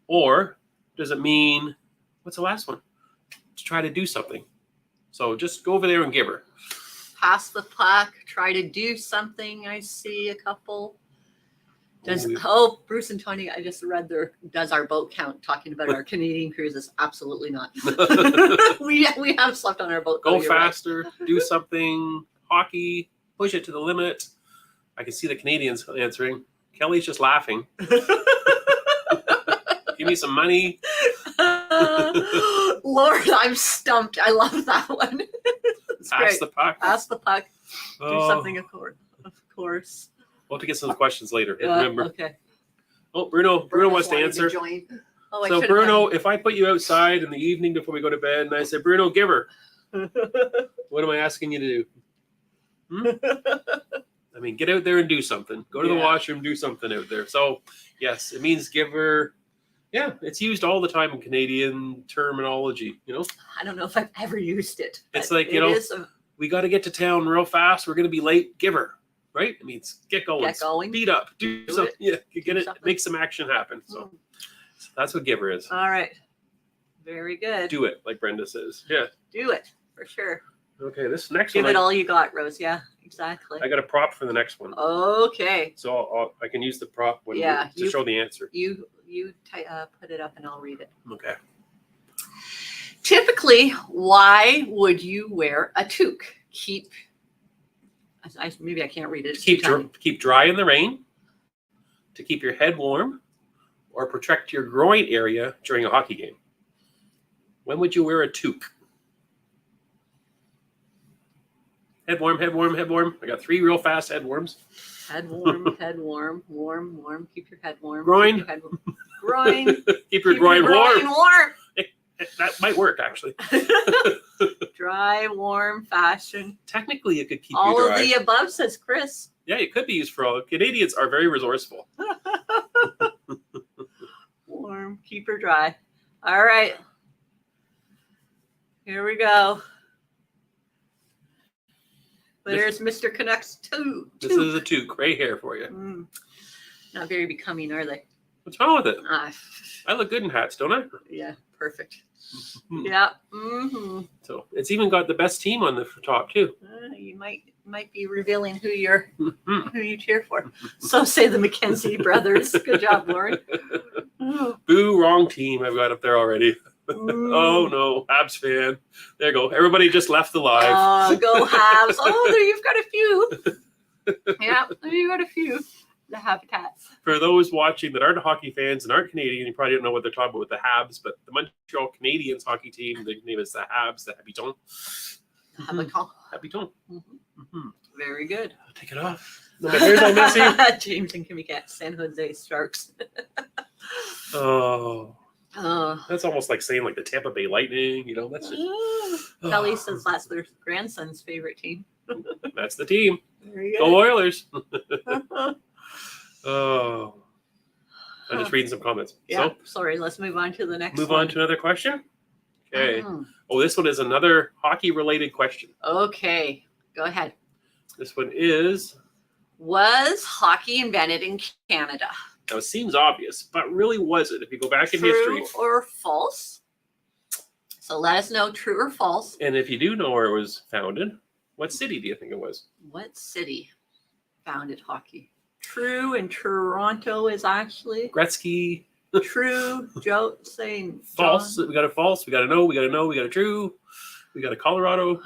Or does it mean, what's the last one? To try to do something. So just go over there and give her. Pass the puck. Try to do something. I see a couple. Ooh. Oh, Bruce and Tony, I just read does our boat count talking about our Canadian cruises? Absolutely not. we have slept on our boat. Go though, you're right. faster, do something, hockey, push it to the limit. I can see the Canadians answering. Kelly's just laughing. Give me some money. Lord, I'm stumped. I love that one. It's Pass great. the puck. Pass the puck. Do Oh, something, of course. We'll have to get some questions later. Yeah, Remember. okay. Oh, Bruno Bruno's wants to wanting answer. join. Oh, I So should've Bruno, if I put you outside in the evening before we go to bed and I say, Bruno, give her, done- what am I asking you to do? I mean, get out there and do something. Go to the Yeah. washroom, do something out there. So yes, it means give her. Yeah, it's used all the time in Canadian terminology, you know? I don't know if I've ever used it. It's but like, you it know, is We got to get to town real fast. We're going to be late. Give her, right? It means get going. Get going. Speed up. Do Do something. Yeah, Do get it. something. Make some action happen. So that's what give her is. All right. Very good. Do it, like Brenda says. Yeah. Do it for sure. Okay, this next Give one, it all you got, Rose. Yeah, exactly. I got a prop for the next one. Okay. So I can use the prop when Yeah, to show the answer. You put it up and I'll read it. Okay. Typically, why would you wear a toque? Maybe I can't read it. It's too tiny. Keep dry in the rain, to keep your head warm, or protect your groin area during a hockey game. When would you wear a toque? Head warm, head warm, head warm. I got 3 real fast head warms. Head warm, head warm, warm. Keep your head warm. Groin. Keep your head warm. Groin. Keep your groin warm. warm. That might work, actually. Dry, warm, fashion. Technically, it could keep All you of dry. the above, says Chris. Yeah, it could be used for all. Canadians are very resourceful. warm, keep her dry. All right. Here we go. There's Mr. Canucks 2. This is a 2. Gray hair for you. Not very becoming, are they? What's wrong with it? I look good in hats, don't I? Yeah, perfect. Yeah. So it's even got the best team on the top too. You might be revealing who you cheer for. So say the McKenzie brothers. Good job, Lauren. Boo, wrong team. I've got up there already. Oh no, Habs fan. There you go. Everybody just left the live. Go Habs. Oh, there you've got a few. Yeah, there you got a few. The Habitats. For those watching that aren't hockey fans and aren't Canadian, you probably don't know what they're talking about with the Habs, but the Montreal Canadiens hockey team, the name is the Habs, the Habitants. Habitants. Very good. Take it off. No, my hair's all messy. James and Kimmy Cat, San Jose Sharks. That's almost like saying like the Tampa Bay Lightning, you know, that's just... Kelly says that's their grandson's favorite team. That's the team. There you go Oilers. I'm just reading some comments. Yeah, sorry, let's move on to the next Move on to another question? Okay. Oh, this one is another hockey-related question. Okay, go ahead. This one is... Was hockey invented in Canada? Now, it seems obvious, but really was it? If you go back in history... True or false? So let us know true or false. And if you do know where it was founded, what city do you think it was? What city founded hockey? True, and Toronto is actually... Gretzky. True. Joe saying... False. We got a false. We got a no. We got a no. We got a true. We got a Colorado.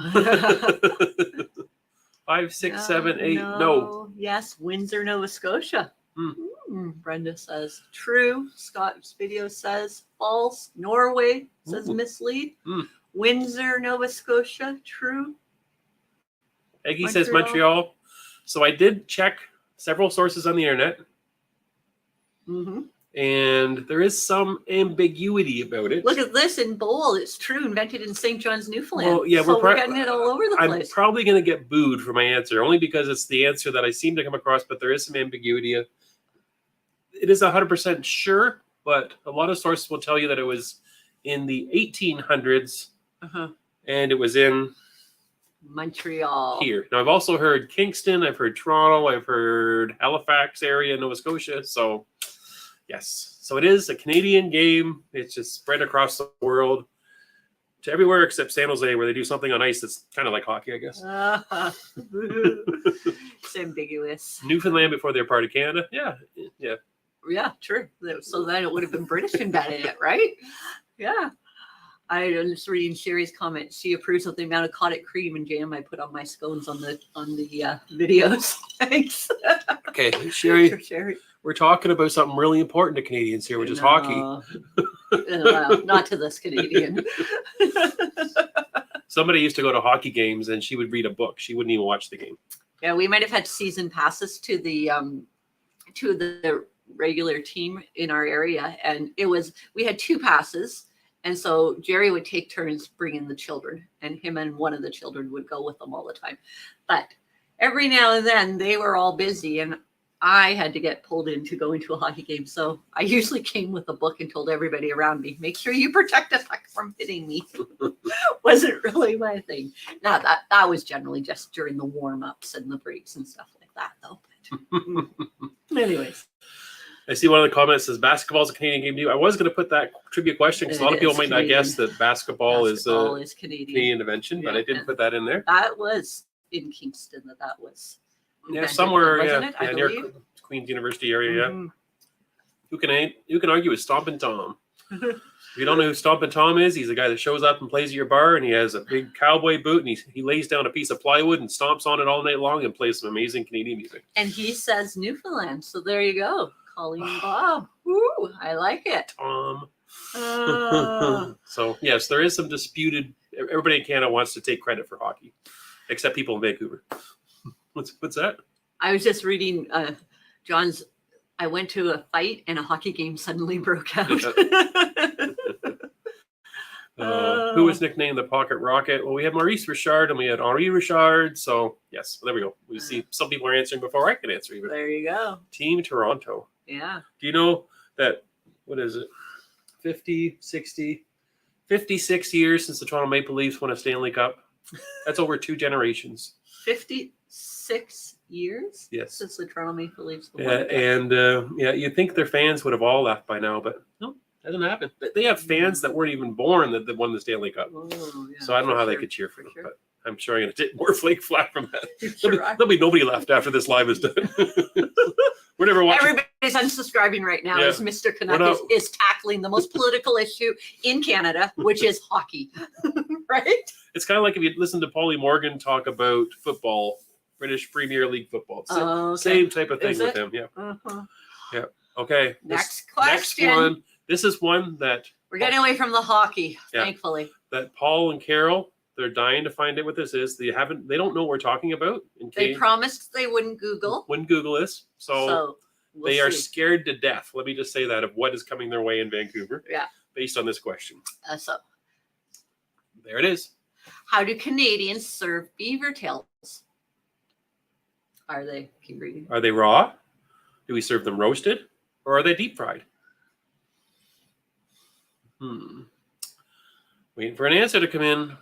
5, 6, 7, 8. No. Yes, Windsor, Nova Scotia. Brenda says true. Scott's video says false. Norway says mislead. Windsor, Nova Scotia, true. Peggy says Montreal. So I did check several sources on the internet. And there is some ambiguity about it. Look at this in bold. It's true. Invented in St. John's, Newfoundland. Well, yeah, so we're getting it all over the place. I'm probably going to get booed for my answer, only because it's the answer that I seem to come across, but there is some ambiguity. It is 100% sure, but a lot of sources will tell you that it was in the 1800s, and it was in Montreal. Here. Now, I've also heard Kingston, I've heard Toronto, I've heard Halifax area, Nova Scotia. So, yes. So it is a Canadian game. It's just spread across the world to everywhere except San Jose, where they do something on ice that's kind of like hockey, I guess. It's ambiguous. Newfoundland before they're part of Canada. Yeah. Yeah, true. So then it would have been British invented it, right? Yeah. I was reading Sherry's comment. She approves of the amount of cottage cream and jam I put on my scones on the videos. Thanks. Okay, Sherry, we're talking about something really important to Canadians here, which is hockey. Not to this Canadian. Somebody used to go to hockey games and she would read a book. She wouldn't even watch the game. Yeah, we might have had season passes to the regular team in our area, and we had 2 passes. And so Jerry would take turns bringing the children, and him and one of the children would go with them all the time. But every now and then they were all busy, and I had to get pulled in to go into a hockey game. So I usually came with a book and told everybody around me, make sure you protect the puck from hitting me. Wasn't really my thing. Now that was generally just during the warm-ups and the breaks and stuff like that, though. But anyways. I see one of the comments says basketball is a Canadian game too. I was going to put that trivia question because a lot of people might not guess that basketball is a Canadian invention, but I didn't put that in there. That was in Kingston that was. Yeah, somewhere, near Queen's University area. Who can argue with Stompin' Tom? If you don't know who Stompin' Tom is, he's the guy that shows up and plays at your bar, and he has a big cowboy boot, and he lays down a piece of plywood and stomps on it all night long and plays some amazing Canadian music. And he says Newfoundland, so there you go. Colleen Bob. Ooh, I like it. Tom. So, yes, there is some disputed. Everybody in Canada wants to take credit for hockey, except people in Vancouver. What's that? I was just reading John's. I went to a fight and a hockey game suddenly broke out. Who was nicknamed the Pocket Rocket? Well, we had Maurice Richard and we had Henri Richard. So, yes, there we go. We see some people are answering before I can answer even. There you go. Team Toronto. Yeah. Do you know that, what is it? 50, 60, 56 years since the Toronto Maple Leafs won a Stanley Cup. That's over 2 generations. 56 years Yes. since the Toronto Maple Leafs won. Yeah, and you'd think their fans would have all left by now, but no, hasn't happened. They have fans that weren't even born that won the Stanley Cup. Oh, yeah, So I don't know how they could cheer for them, but I'm sure I'm going to take more flake flat from that. There'll be nobody left after this live is done. We're never watching. Everybody's unsubscribing right now as Mr. Canuck is tackling the most political issue in Canada, which is hockey. Right? It's kind of like if you listen to Paulie Morgan talk about football, British Premier League football. Same type of thing with him. Yeah. Uh-huh. Yeah. Okay. Next question. Next one. This is one that we're getting away from the hockey, thankfully. That Paul and Carol, they're dying to find out what this is. They don't know what we're talking about. They promised they wouldn't Google. Wouldn't Google this. So we'll they are scared to death. Let me just say that of what is coming their way in Vancouver. Yeah. Based on this question. So there it is. How do Canadians serve beaver tails? Are they raw? Do we serve them roasted? Or are they deep fried? Waiting for an answer to come in.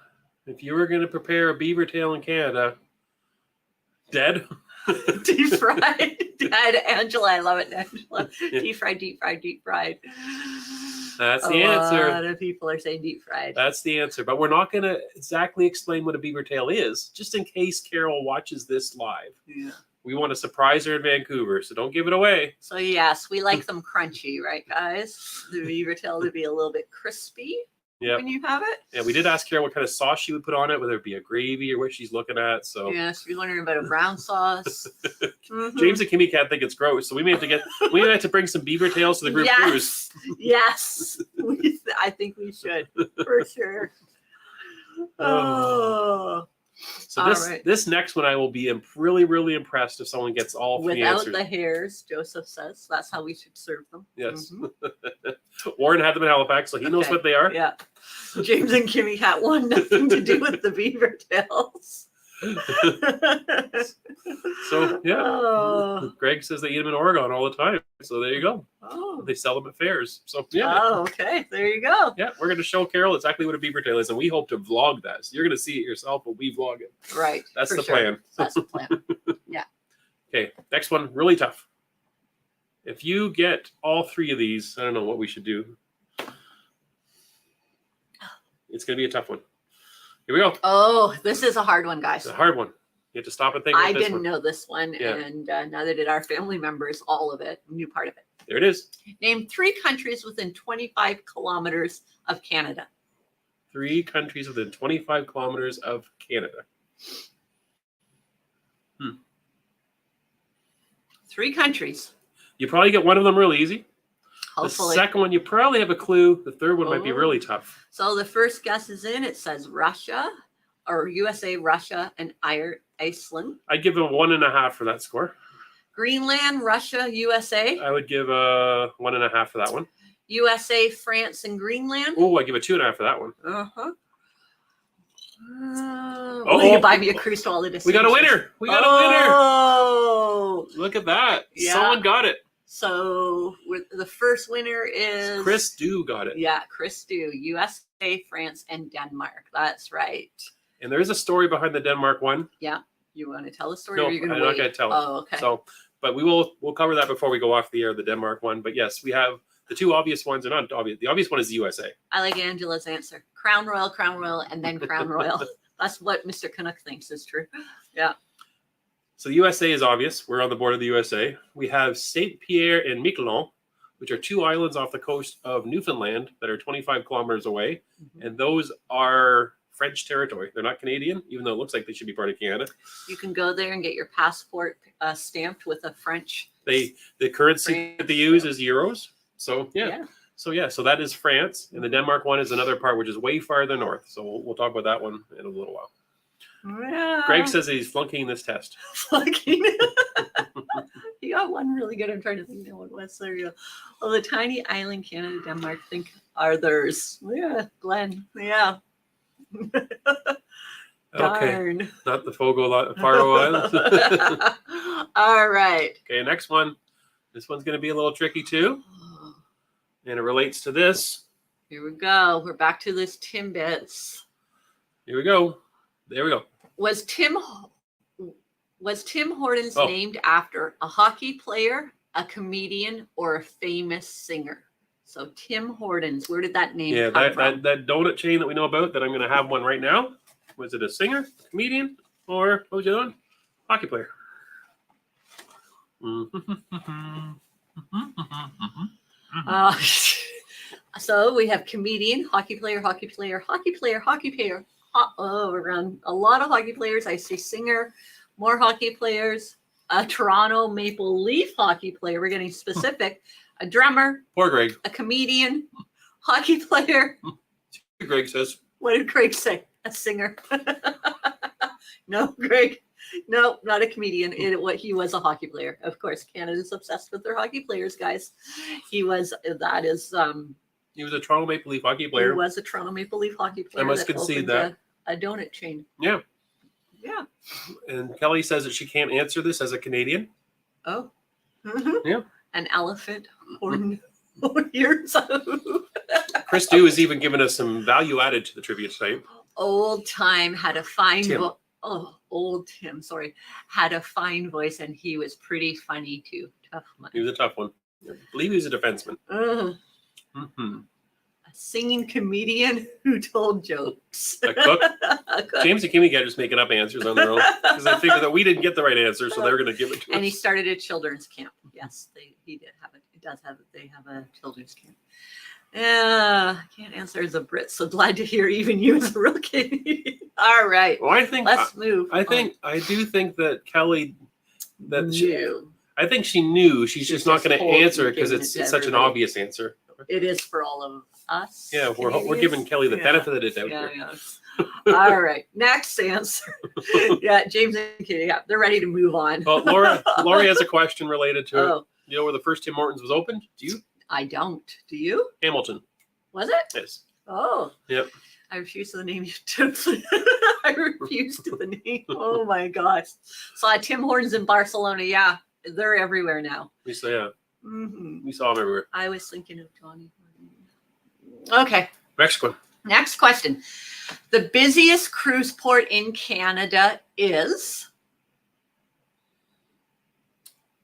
If you were going to prepare a beaver tail in Canada, dead? Deep fried. Dead. Angela, I love it, Angela. Yeah. Deep fried, deep fried, deep fried. That's the answer. A lot of people are saying deep fried. That's the answer. But we're not going to exactly explain what a beaver tail is, just in case Carol watches this live. Yeah. We want to surprise her in Vancouver, so don't give it away. So yes, we like them crunchy, right, guys? The beaver tail to be a little bit crispy when you have it. Yeah, we did ask Carol what kind of sauce she would put on it, whether it be a gravy or what she's looking at. So yes, we're wondering about a brown sauce. James and Kimmy can't think it's gross, so we may have to bring some beaver tails to the group cruise. Yes, I think we should for sure. Oh. So this next one, I will be really, really impressed if someone gets all 3 without answers. the hairs. Joseph says that's how we should serve them. Yes. Warren had them in Halifax, so he knows what they are. Yeah. James and Kimmy had nothing to do with the beaver tails. So Greg says they eat them in Oregon all the time. So there you go. Oh, they sell them at fairs. So yeah. Oh, okay. There you go. Yeah, we're going to show Carol exactly what a beaver tail is, and we hope to vlog that. So you're going to see it yourself, but we vlog it. Right. That's the plan. That's the plan. Yeah. Okay. Next one, really tough. If you get all 3 of these, I don't know what we should do. It's going to be a tough one. Here we go. Oh, this is a hard one, guys. It's a hard one. You have to stop and think. I didn't know this one, and neither did our family members. All of it, new part of it. There it is. Name 3 countries within 25 kilometers of Canada. 3 countries within 25 kilometers of Canada. 3 countries. You probably get one of them real easy. Hopefully. The second one, you probably have a clue. The third one might be really tough. So the first guess is in. It says Russia, or USA, Russia, and Iceland. I'd give a 1.5 for that score. Greenland, Russia, USA. I would give a 1.5 for that one. USA, France, and Greenland. Oh, I give a 2.5 for that one. Uh-huh. Will you buy me a cruise to all the destinations? We got a winner. We got a winner. Oh, look at that. Yeah. Someone got it. So the first winner is Chris Dew got it. Yeah, Chris Dew, USA, France, and Denmark. That's right. And there is a story behind the Denmark one. Yeah. You want to tell the story? No, or are you gonna I'm not going to tell it. Oh, okay. So, but we'll cover that before we go off the air. The Denmark one, but yes, we have the 2 obvious ones. Are not obvious. The obvious one is the USA. I like Angela's answer: Crown Royal, and then Crown Royal. That's what Mr. Canuck thinks is true. Yeah. So the USA is obvious. We're on the border of the USA. We have Saint Pierre and Miquelon, which are 2 islands off the coast of Newfoundland that are 25 kilometers away, and those are French territory. They're not Canadian, even though it looks like they should be part of Canada. You can go there and get your passport stamped with a French. The currency that they use is euros. So so that is France, and the Denmark one is another part which is way farther north. So we'll talk about that one in a little while. Yeah. Greg says that he's flunking this test. Flunking. You got one really good. I'm trying to think now what was there. You go. Well, the tiny island Canada, Denmark, think are theirs. Yeah, Glenn. Yeah. Darn. Okay. Not the Faro Islands. All right. Okay, next one. This one's going to be a little tricky too. And it relates to this. Here we go. We're back to this Timbits. Here we go. There we go. Was Tim Hortons Oh. named after a hockey player, a comedian, or a famous singer? So Tim Hortons, where did that name come from? that donut chain that we know about, that I'm going to have one right now. Was it a singer, comedian, or what was the other one? Hockey player. So we have comedian, hockey player, hockey player, hockey player, hockey player. Around a lot of hockey players. I see singer, more hockey players, a Toronto Maple Leaf hockey player. We're getting specific. A drummer. Poor Greg. A comedian, hockey player. Greg says. What did Greg say? A singer. No, Greg. No, not a comedian. He was a hockey player. Of course, Canada's obsessed with their hockey players, guys. He was a Toronto Maple Leaf hockey player. He was a Toronto Maple Leaf hockey player. I must concede that. A donut chain. Yeah. Yeah. And Kelly says that she can't answer this as a Canadian. Oh. Yeah. An elephant or years. Chris Dew has even given us some value added to the trivia tonight. Old time had a fine Tim. Old Tim, sorry, had a fine voice, and he was pretty funny too. Tough one. He was a tough one. I believe he was a defenseman. A singing comedian who told jokes. A cook. A cook. James and Kimmy got just making up answers on their own because they figured that we didn't get the right answer, so they were going to give it to us. And he started a children's camp. Yes, he did have it. It does have it. They have a children's camp. I can't answer as a Brit, so glad to hear even you as a real Canadian. All right. Well, let's move. I do think that Kelly, knew. I think she knew. She's just not going to answer it because it's such an obvious answer. It is for all of us. Yeah, we're giving Kelly the benefit of the doubt. Yeah. All right. Next answer. Yeah, James and Katie. Yeah, they're ready to move on. Well, Lori has a question related to it. Oh. You know where the first Tim Hortons was opened? Do you? I don't. Do you? Hamilton. Was it? Yes. Oh. Yep. I refuse to the name you took. I refuse to the name. Oh my gosh. Saw Tim Hortons in Barcelona. Yeah, they're everywhere now. We saw, yeah. Mm-hmm. We saw them everywhere. I was thinking of Johnny. Okay. Next question. The busiest cruise port in Canada is?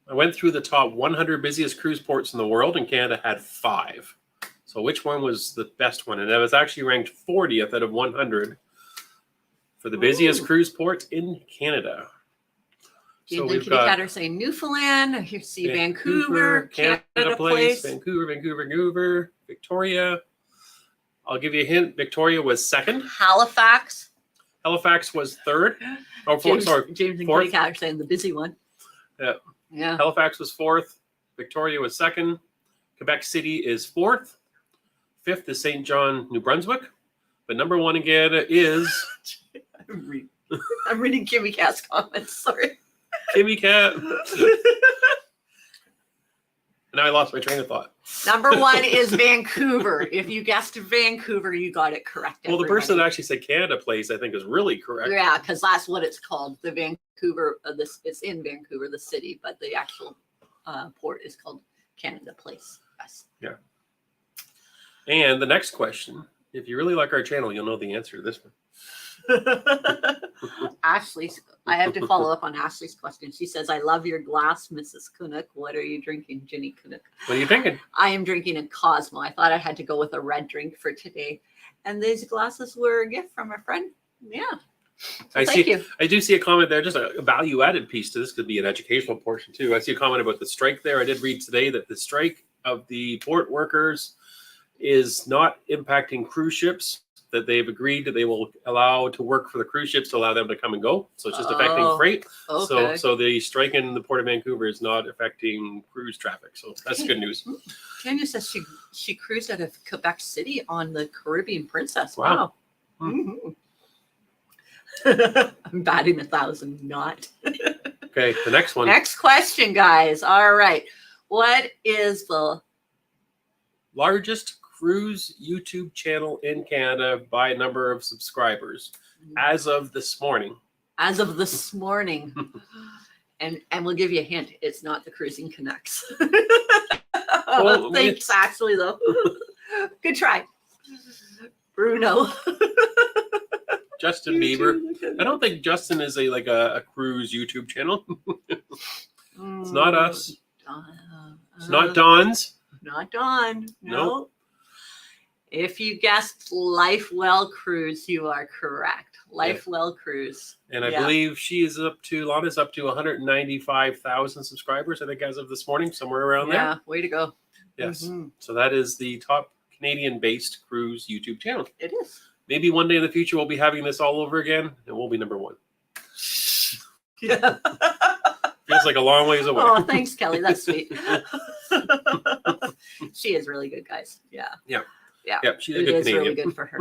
I went through the top 100 busiest cruise ports in the world, and Canada had 5. So which one was the best one? And that was actually ranked 40th out of 100 for the busiest cruise port in Canada. So we've got are saying Newfoundland. Here, see Vancouver, Canada Place, Vancouver, Victoria. I'll give you a hint. Victoria was second. Halifax was third. Oh, James and fourth. Katie Cat are saying the busy one. Yeah. Halifax was fourth. Victoria was second. Quebec City is fourth. Fifth is St. John, New Brunswick. But number one again is. I'm reading Kimmy Cat's comments. Sorry. Kimmy Cat. Now I lost my train of thought. Number one is Vancouver. If you guessed Vancouver, you got it correct. Well, the person that actually said Canada Place, I think, is really correct. Yeah, because that's what it's called. The Vancouver. It's in Vancouver, the city, but the actual port is called Canada Place. Yes. Yeah. And the next question, if you really like our channel, you'll know the answer to this one. Ashley's. I have to follow up on Ashley's question. She says, "I love your glass, Mrs. Kunuk. What are you drinking, Ginny Kunuk?" What are you drinking? I am drinking a Cosmo. I thought I had to go with a red drink for today, and these glasses were a gift from a friend. Yeah. So thank you. I do see a comment there, just a value added piece to this. Could be an educational portion too. I see a comment about the strike there. I did read today that the strike of the port workers is not impacting cruise ships, that they've agreed that they will allow to work for the cruise ships to allow them to come and go. So it's just affecting freight. Okay. So the strike in the Port of Vancouver is not affecting cruise traffic. So that's good news. Tanya says she cruised out of Quebec City on the Caribbean Princess. Wow. Mm-hmm. I'm batting 1,000, not. Okay, the next one. Next question, guys. All right. What is the largest cruise YouTube channel in Canada by number of subscribers as of this morning? As of this morning. And we'll give you a hint. It's not the Cruising Canucks. Thanks, actually, though. Good try. Bruno. Justin You Bieber. too, look at I don't think Justin is a cruise YouTube channel. Mm, It's not us. It's not Dawn. Don's. Not Dawn. No. Nope. If you guessed Life Well Cruise, you are correct. Life Well Cruise. And I believe Lana's up to 195,000 subscribers, I think, as of this morning, somewhere around there. Yeah, way to go. Yes. Mm-hmm. So that is the top Canadian-based cruise YouTube channel. It is. Maybe one day in the future we'll be having this all over again, and we'll be number one. Yeah. Feels like a long ways away. Oh, thanks, Kelly. That's sweet. She is really good, guys. Yeah. Yeah. Yeah. Yeah, she's a It good is Canadian. really good for her.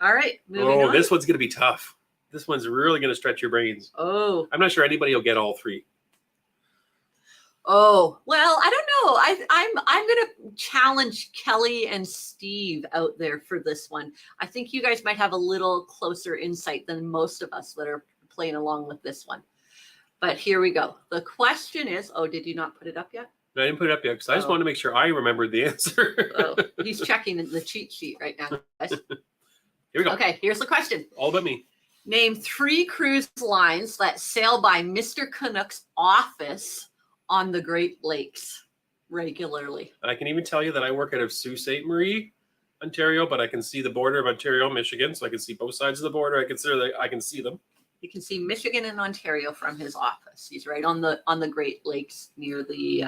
All right. Moving on. This one's going to be tough. This one's really going to stretch your brains. Oh. I'm not sure anybody will get all three. Oh, well, I don't know. I'm gonna challenge Kelly and Steve out there for this one. I think you guys might have a little closer insight than most of us that are playing along with this one. But here we go. The question is, did you not put it up yet? I didn't put it up yet because I just wanted to make sure I remembered the answer. He's checking the cheat sheet right now, guys. Here we go. Okay, here's the question. All about me. Name 3 cruise lines that sail by Mr. Canuck's office on the Great Lakes regularly. I can even tell you that I work out of Sault Ste. Marie, Ontario, but I can see the border of Ontario, Michigan, so I can see both sides of the border. I can see them. You can see Michigan and Ontario from his office. He's right on the Great Lakes near the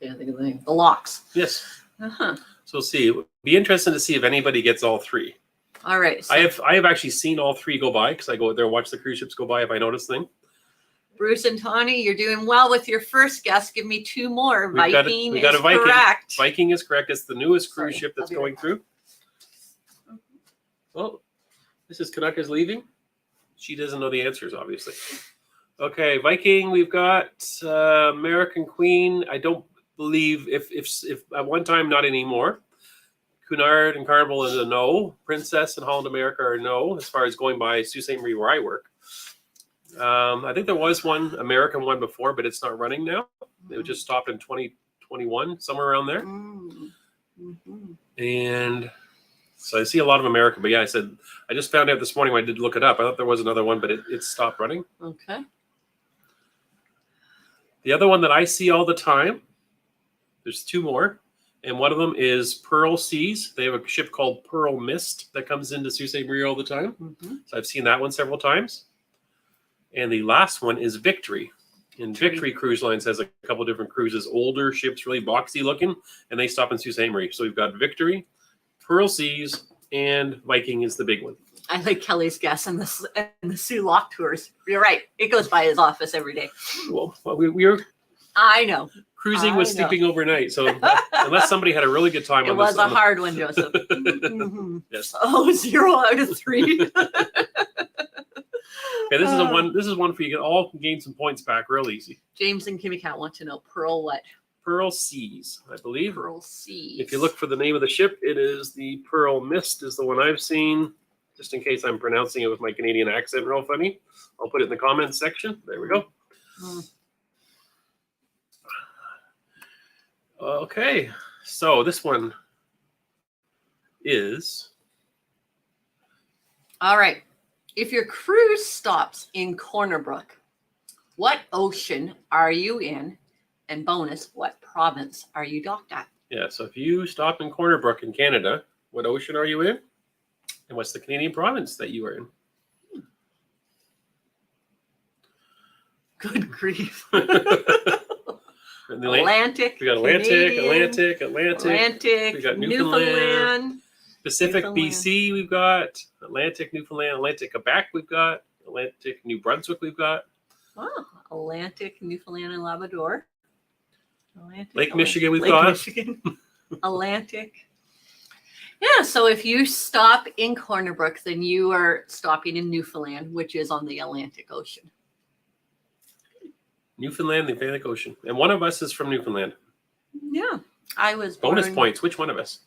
can't think of the name. The locks. Yes. Uh-huh. So we'll see. It would be interesting to see if anybody gets all 3. All right. So I have actually seen all 3 go by because I go out there and watch the cruise ships go by if I notice things. Bruce and Tawny, you're doing well with your first guess. Give me 2 more. We got a Viking. Correct. Viking is correct. It's the newest cruise Sorry, ship that's I'll be going through. Well, Mrs. Canuck is leaving. She doesn't know the answers, obviously. Okay, Viking. We've got American Queen. I don't believe if at one time, not anymore. Cunard and Carnival is a no. Princess and Holland America are no. As far as going by Sault Ste. Marie, where I work. I think there was one American one before, but it's not running now. It just stopped in 2021, somewhere around there. Mm-hmm. And so I see a lot of American. But yeah, I just found out this morning when I did look it up. I thought there was another one, but it stopped running. Okay. The other one that I see all the time, there's 2 more. And one of them is Pearl Seas. They have a ship called Pearl Mist that comes into Sault Ste. Marie all the time. Mm-hmm. So I've seen that one several times. And the last one is Victory. And Victory Cruise Lines has a couple different cruises, older ships, really boxy looking, and they stop in Sault Ste. Marie. So we've got Victory, Pearl Seas, and Viking is the big one. I like Kelly's guess and the Sioux Lock tours. You're right. It goes by his office every day. Well, we were I know. cruising with sleeping overnight. So unless somebody had a really good time It was a hard one, Joseph. Mm-hmm. Yes. 0 out of 3. Okay, this is one for you. All can gain some points back real easy. James and Kimmy Cat want to know Pearl what? Pearl Seas, I believe. Pearl Seas. If you look for the name of the ship, it is the Pearl Mist is the one I've seen. Just in case I'm pronouncing it with my Canadian accent real funny, I'll put it in the comments section. There we go. Okay, so this one is... All right. If your cruise stops in Corner Brook, what ocean are you in? And bonus, what province are you docked at? Yeah, so if you stop in Corner Brook in Canada, what ocean are you in? And what's the Canadian province that you are in? Good grief. Atlantic. We got Atlantic. Atlantic. We got Newfoundland. Pacific Newfoundland. BC, we've got Atlantic, Newfoundland, Atlantic, Quebec, we've got Atlantic, New Brunswick, we've got Atlantic, Newfoundland, and Labrador. Lake Michigan, we've got Michigan. Atlantic. Yeah, so if you stop in Corner Brook, then you are stopping in Newfoundland, which is on the Atlantic Ocean. Newfoundland, the Atlantic Ocean, and one of us is from Newfoundland. Yeah, I was bonus born... points. Which one of us?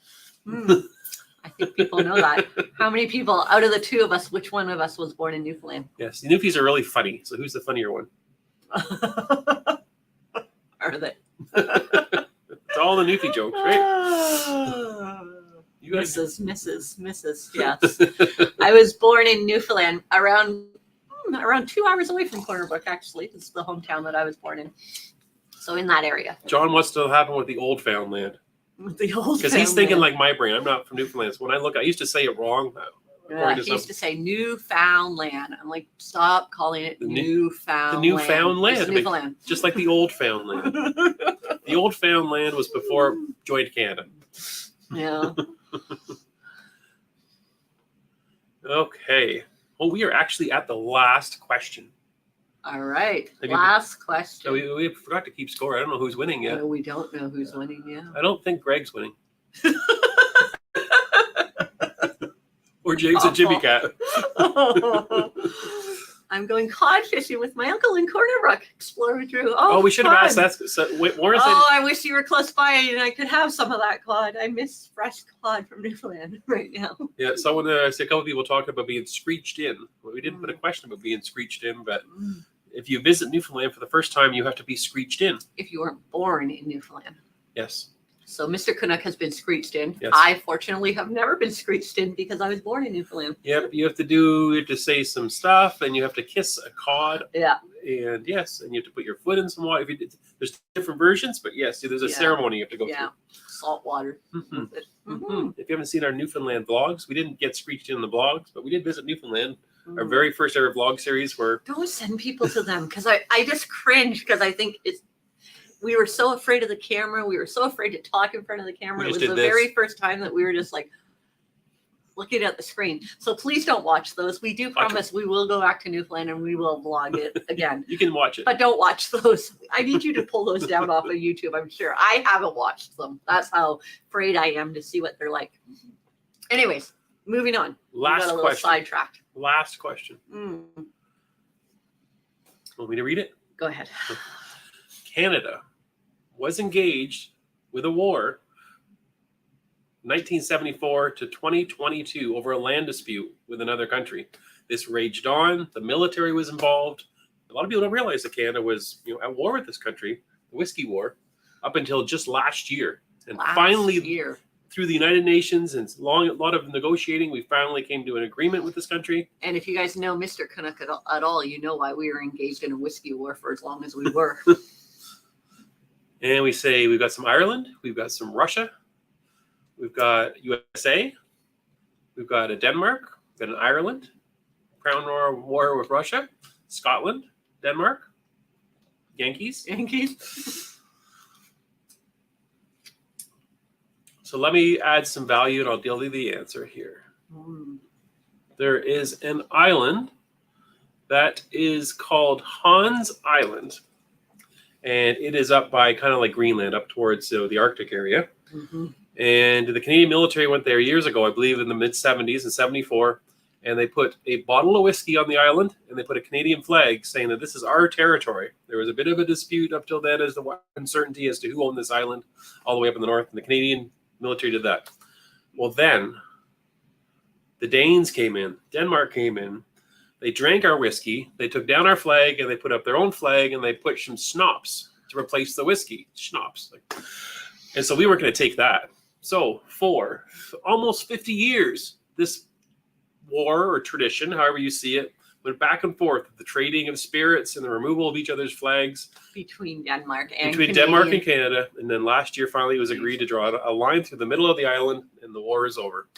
I think people know that. How many people out of the 2 of us, which one of us was born in Newfoundland? Yes, the Newfies are really funny. So who's the funnier one? Are they? It's all the Newfie jokes, right? You guys. Mrs. Yes. I was born in Newfoundland, around 2 hours away from Corner Brook. Actually, it's the hometown that I was born in. So in that area. John, what's to happen with the old found land? The old. Because he's thinking like my brain. I'm not from Newfoundland. So when I used to say it wrong. He used to say Newfoundland. I'm like, stop calling it Newfoundland. The Newfoundland. It's Newfoundland. Just like the old found land. The old found land was before joined Canada. Yeah. Okay. Well, we are actually at the last question. All right. Last question. So we forgot to keep score. I don't know who's winning yet. No, we don't know who's winning yet. I don't think Greg's winning. Or Jake's a Jimmy Cat. I'm going cod fishing with my uncle in Corner Brook. Explore with Drew. Oh, we should have asked that. So, Warren said, I wish you were close by and I could have some of that cod. I miss fresh cod from Newfoundland right now. Yeah, someone, I see a couple of people talking about being screeched in. Well, we didn't put a question about being screeched in, but if you visit Newfoundland for the first time, you have to be screeched in. If you weren't born in Newfoundland. Yes. So Mr. Canuck has been screeched in. Yes. I fortunately have never been screeched in because I was born in Newfoundland. Yep, you have to say some stuff, and you have to kiss a cod. Yeah. And yes, and you have to put your foot in some water. There's different versions, but yes, there's a ceremony you have to go through. Salt water. Mm-hmm. Mm-hmm. If you haven't seen our Newfoundland vlogs, we didn't get screeched in the vlogs, but we did visit Newfoundland. Our very first ever vlog series were. Don't send people to them because I just cringe because I think we were so afraid of the camera. We were so afraid to talk in front of the camera. It was the very first time that we were just like looking at the screen. So please don't watch those. We do promise we will go back to Newfoundland and we will vlog it again. You can watch it. But don't watch those. I need you to pull those down off of YouTube, I'm sure. I haven't watched them. That's how afraid I am to see what they're like. Anyways, moving on. Last question. Sidetracked. Last question. Want me to read it? Go ahead. Canada was engaged with a war 1974 to 2022 over a land dispute with another country. This raged on. The military was involved. A lot of people don't realize that Canada was, at war with this country, the Whiskey War, up until just last year. And finally, through the United Nations and a lot of negotiating, we finally came to an agreement with this country. And if you guys know Mr. Canuck at all, you know why we were engaged in a whiskey war for as long as we were. And we say we've got some Ireland, we've got some Russia, we've got USA, we've got a Denmark, we've got an Ireland, Crown War with Russia, Scotland, Denmark, Yankees. So let me add some value and I'll deal you the answer here. There is an island that is called Hans Island. And it is up by kind of like Greenland, up towards the Arctic area. And the Canadian military went there years ago, I believe in the mid-70s in 74. And they put a bottle of whiskey on the island and they put a Canadian flag saying that this is our territory. There was a bit of a dispute up till then as the uncertainty as to who owned this island all the way up in the north. And the Canadian military did that. Well, then the Danes came in, Denmark came in. They drank our whiskey, they took down our flag, and they put up their own flag, and they put some schnapps to replace the whiskey. Schnapps. And so we weren't going to take that. So for almost 50 years, this war or tradition, however you see it, went back and forth, the trading of spirits and the removal of each other's flags. Between Denmark and Denmark and Canada. And then last year, finally, it was agreed to draw a line through the middle of the island, and the war is over.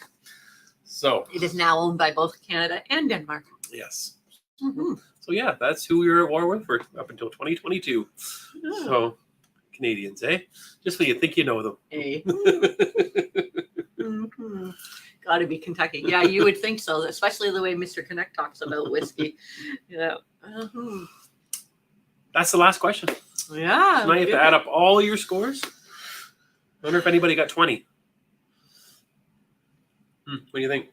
So it is now owned by both Canada and Denmark. Yes. So yeah, that's who we were at war with for up until 2022. So Canadians, eh? Just when you think you know them. Got to be Kentucky. Yeah, you would think so, especially the way Mr. Connect talks about whiskey. Yeah. That's the last question. Yeah. So now you have to add up all your scores. I wonder if anybody got 20. What do you think?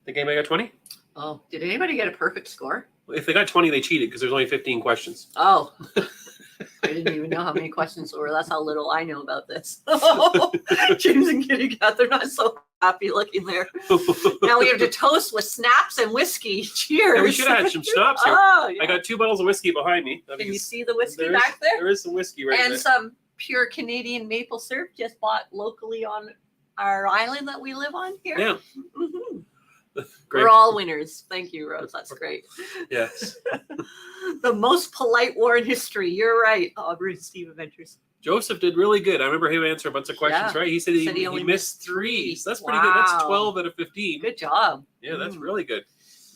Think anybody got 20? Oh, did anybody get a perfect score? If they got 20, they cheated because there's only 15 questions. Oh, I didn't even know how many questions there were. That's how little I know about this. James and Kitty Cat, they're not so happy looking there. Now we have to toast with snaps and whiskey. Cheers. Yeah, we should have had some schnapps here. Oh, yeah. I got 2 bottles of whiskey behind me. Can you see the whiskey back there? There is some whiskey right there. And some pure Canadian maple syrup just bought locally on our island that we live on here. Yeah. Mhm. Greg, We're all winners. Thank you, Rose. That's great. yes. The most polite war in history. You're right, Aubrey and Steve Adventures. Joseph did really good. I remember him answering a bunch of questions, Yeah. right? He said he only missed 3. So that's pretty good. That's Wow. 12 out of 15. Good job. Yeah, that's really good.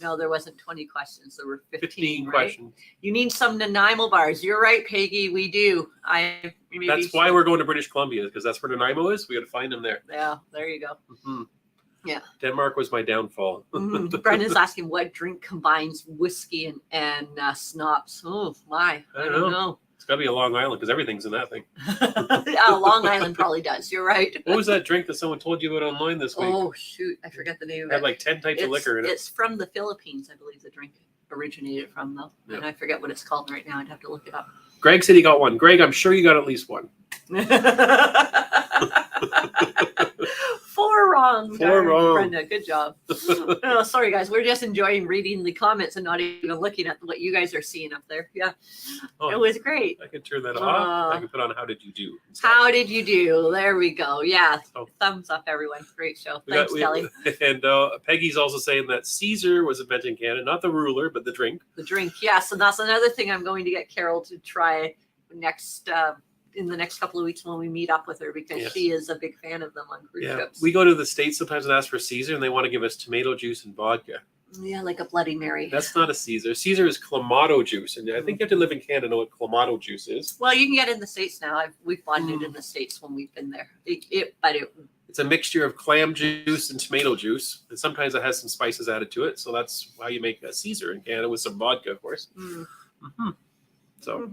No, there wasn't 20 questions. There were 15 right? questions. You need some Nanaimo bars. You're right, Peggy. We do. That's why we're going to British Columbia, because that's where Nanaimo is. We got to find them there. Yeah, there you go. Mm-hmm. Yeah. Denmark was my downfall. Brendan's asking what drink combines whiskey and schnapps. Oh, my. I don't know. It's got to be a Long Island, because everything's in that thing. Yeah, Long Island probably does. You're right. What was that drink that someone told you about online this week? Oh, shoot. I forgot the name of It it. had like 10 types of liquor in it. It's from the Philippines, I believe the drink originated from, though. Yeah. And I forget what it's called right now. I'd have to look it up. Greg said he got one. Greg, I'm sure you got at least one. 4 wrong. 4 wrong. Brenda, good job. Oh, sorry, guys. We're just enjoying reading the comments and not even looking at what you guys are seeing up there. Yeah, it was great. I can turn that off. I can put on How Did You Do? How did you do? There we go. Yeah. Oh. Thumbs up, everyone. Great show. Thanks, Kelly. And Peggy's also saying that Caesar was invented in Canada, not the ruler, but the drink. The drink. Yes. And that's another thing I'm going to get Carol to try next in the next couple of weeks when we meet up with her, because she is a big fan of them on cruise ships. We go to the States sometimes and ask for Caesar, and they want to give us tomato juice and vodka. Yeah, like a Bloody Mary. That's not a Caesar. Caesar is Clamato juice, and I think you have to live in Canada to know what Clamato juice is. Well, you can get it in the States now. We've bought it in the States when we've been there. It's a mixture of clam juice and tomato juice, and sometimes it has some spices added to it. So that's how you make a Caesar in Canada, with some vodka, of course. So,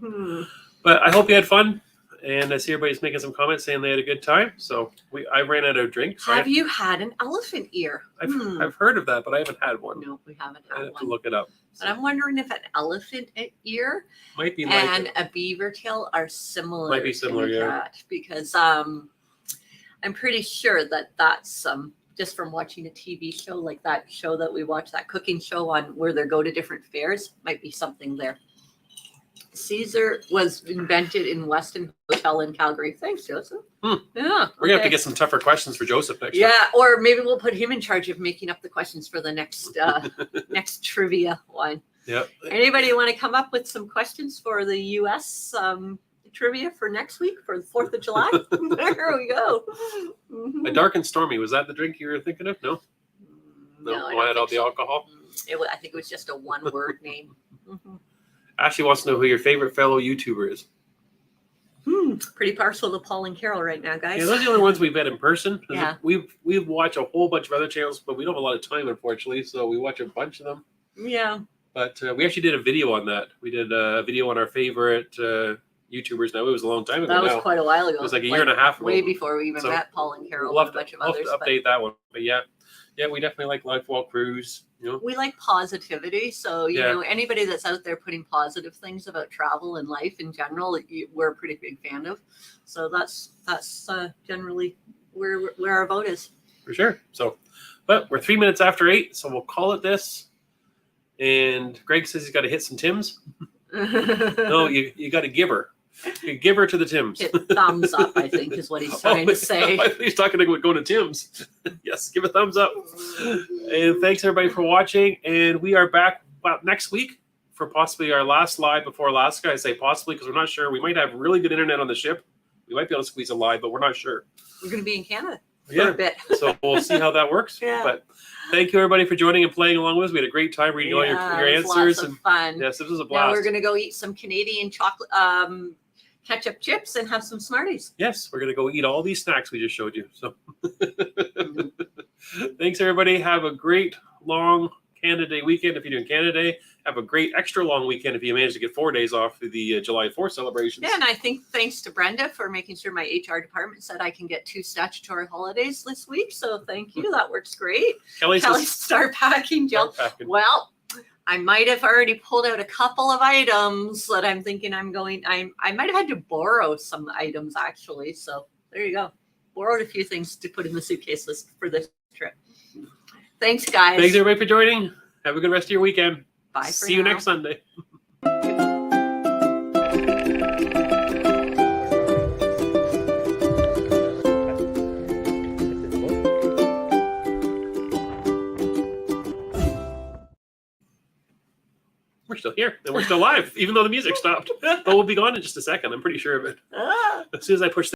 but I hope you had fun. And I see everybody's making some comments saying they had a good time. So I ran out of drinks. Have you had an elephant ear? I've heard of that, but I haven't had one. No, we haven't I had have one. to look it up. But I'm wondering if an elephant ear Might be and like a beaver tail are similar. Might be similar, to yeah. that, because I'm pretty sure that that's just from watching a TV show like that show that we watch, that cooking show on where they go to different fairs, might be something there. Caesar was invented in Westin Hotel in Calgary. Thanks, Joseph. Yeah, We're gonna have to get some tougher questions for Joseph next time. Yeah, or maybe we'll put him in charge of making up the questions for the next next trivia one. Yep. Anybody want to come up with some questions for the U.S. Trivia for next week for the 4th of July? There we go. A dark and stormy, was that the drink you were thinking of? No, I I had all don't think the so. alcohol. I think it was just a one-word name. Ashley wants to know who your favorite fellow YouTuber is. Pretty partial to Paul and Carol right now, guys. Yeah, those are the only ones we've met in person. Yeah. We've watched a whole bunch of other channels, but we don't have a lot of time, unfortunately. So we watch a bunch of them. Yeah. But we actually did a video on that. We did a video on our favorite YouTubers. Now, it was a long time ago. That was now. quite a while ago. It was like a year and a half ago. Way before we even So met Paul and Carol We'll and a bunch of have others. to update that one. But yeah, we definitely like Life While Cruise. We like positivity. So, you know, anybody that's out there putting positive things about travel and life in general, we're a pretty big fan of. So that's generally where our vote is. For sure. So, but we're 3 minutes after 8, so we'll call it this. And Greg says he's got to hit some Tims. No, you got to give her. You give her to the Tims. Hit thumbs up, I think, is what he's trying to say. I think he's talking about going to Tim's. Yes, give a thumbs up. And thanks everybody for watching. And we are back next week for possibly our last live before Alaska. I say possibly because we're not sure. We might have really good internet on the ship. We might be able to squeeze a live, but we're not sure. We're going to be in Canada for a bit. So we'll see how that works. Yeah. But thank you everybody for joining and playing along with us. We had a great time reading all your answers. Lots of fun. Yes, this was a blast. Now we're going to go eat some Canadian chocolate ketchup chips and have some Smarties. Yes, we're going to go eat all these snacks we just showed you. So thanks, everybody. Have a great long Canada Day weekend if you're doing Canada Day. Have a great extra long weekend if you manage to get 4 days off for the July 4th celebrations. Yeah, and I think thanks to Brenda for making sure my HR department said I can get 2 statutory holidays this week. So thank you. That works great. Kelly, start packing, Jill. Well, I might have already pulled out a couple of items that I'm thinking I might have had to borrow some items actually. So there you go. Borrowed a few things to put in the suitcase list for this trip. Thanks, guys. Thanks, everybody, for joining. Have a good rest of your weekend. Bye. See you next Sunday. we're still here and we're still live, even though the music stopped. But we'll be gone in just a second. I'm pretty sure of it. As soon as I push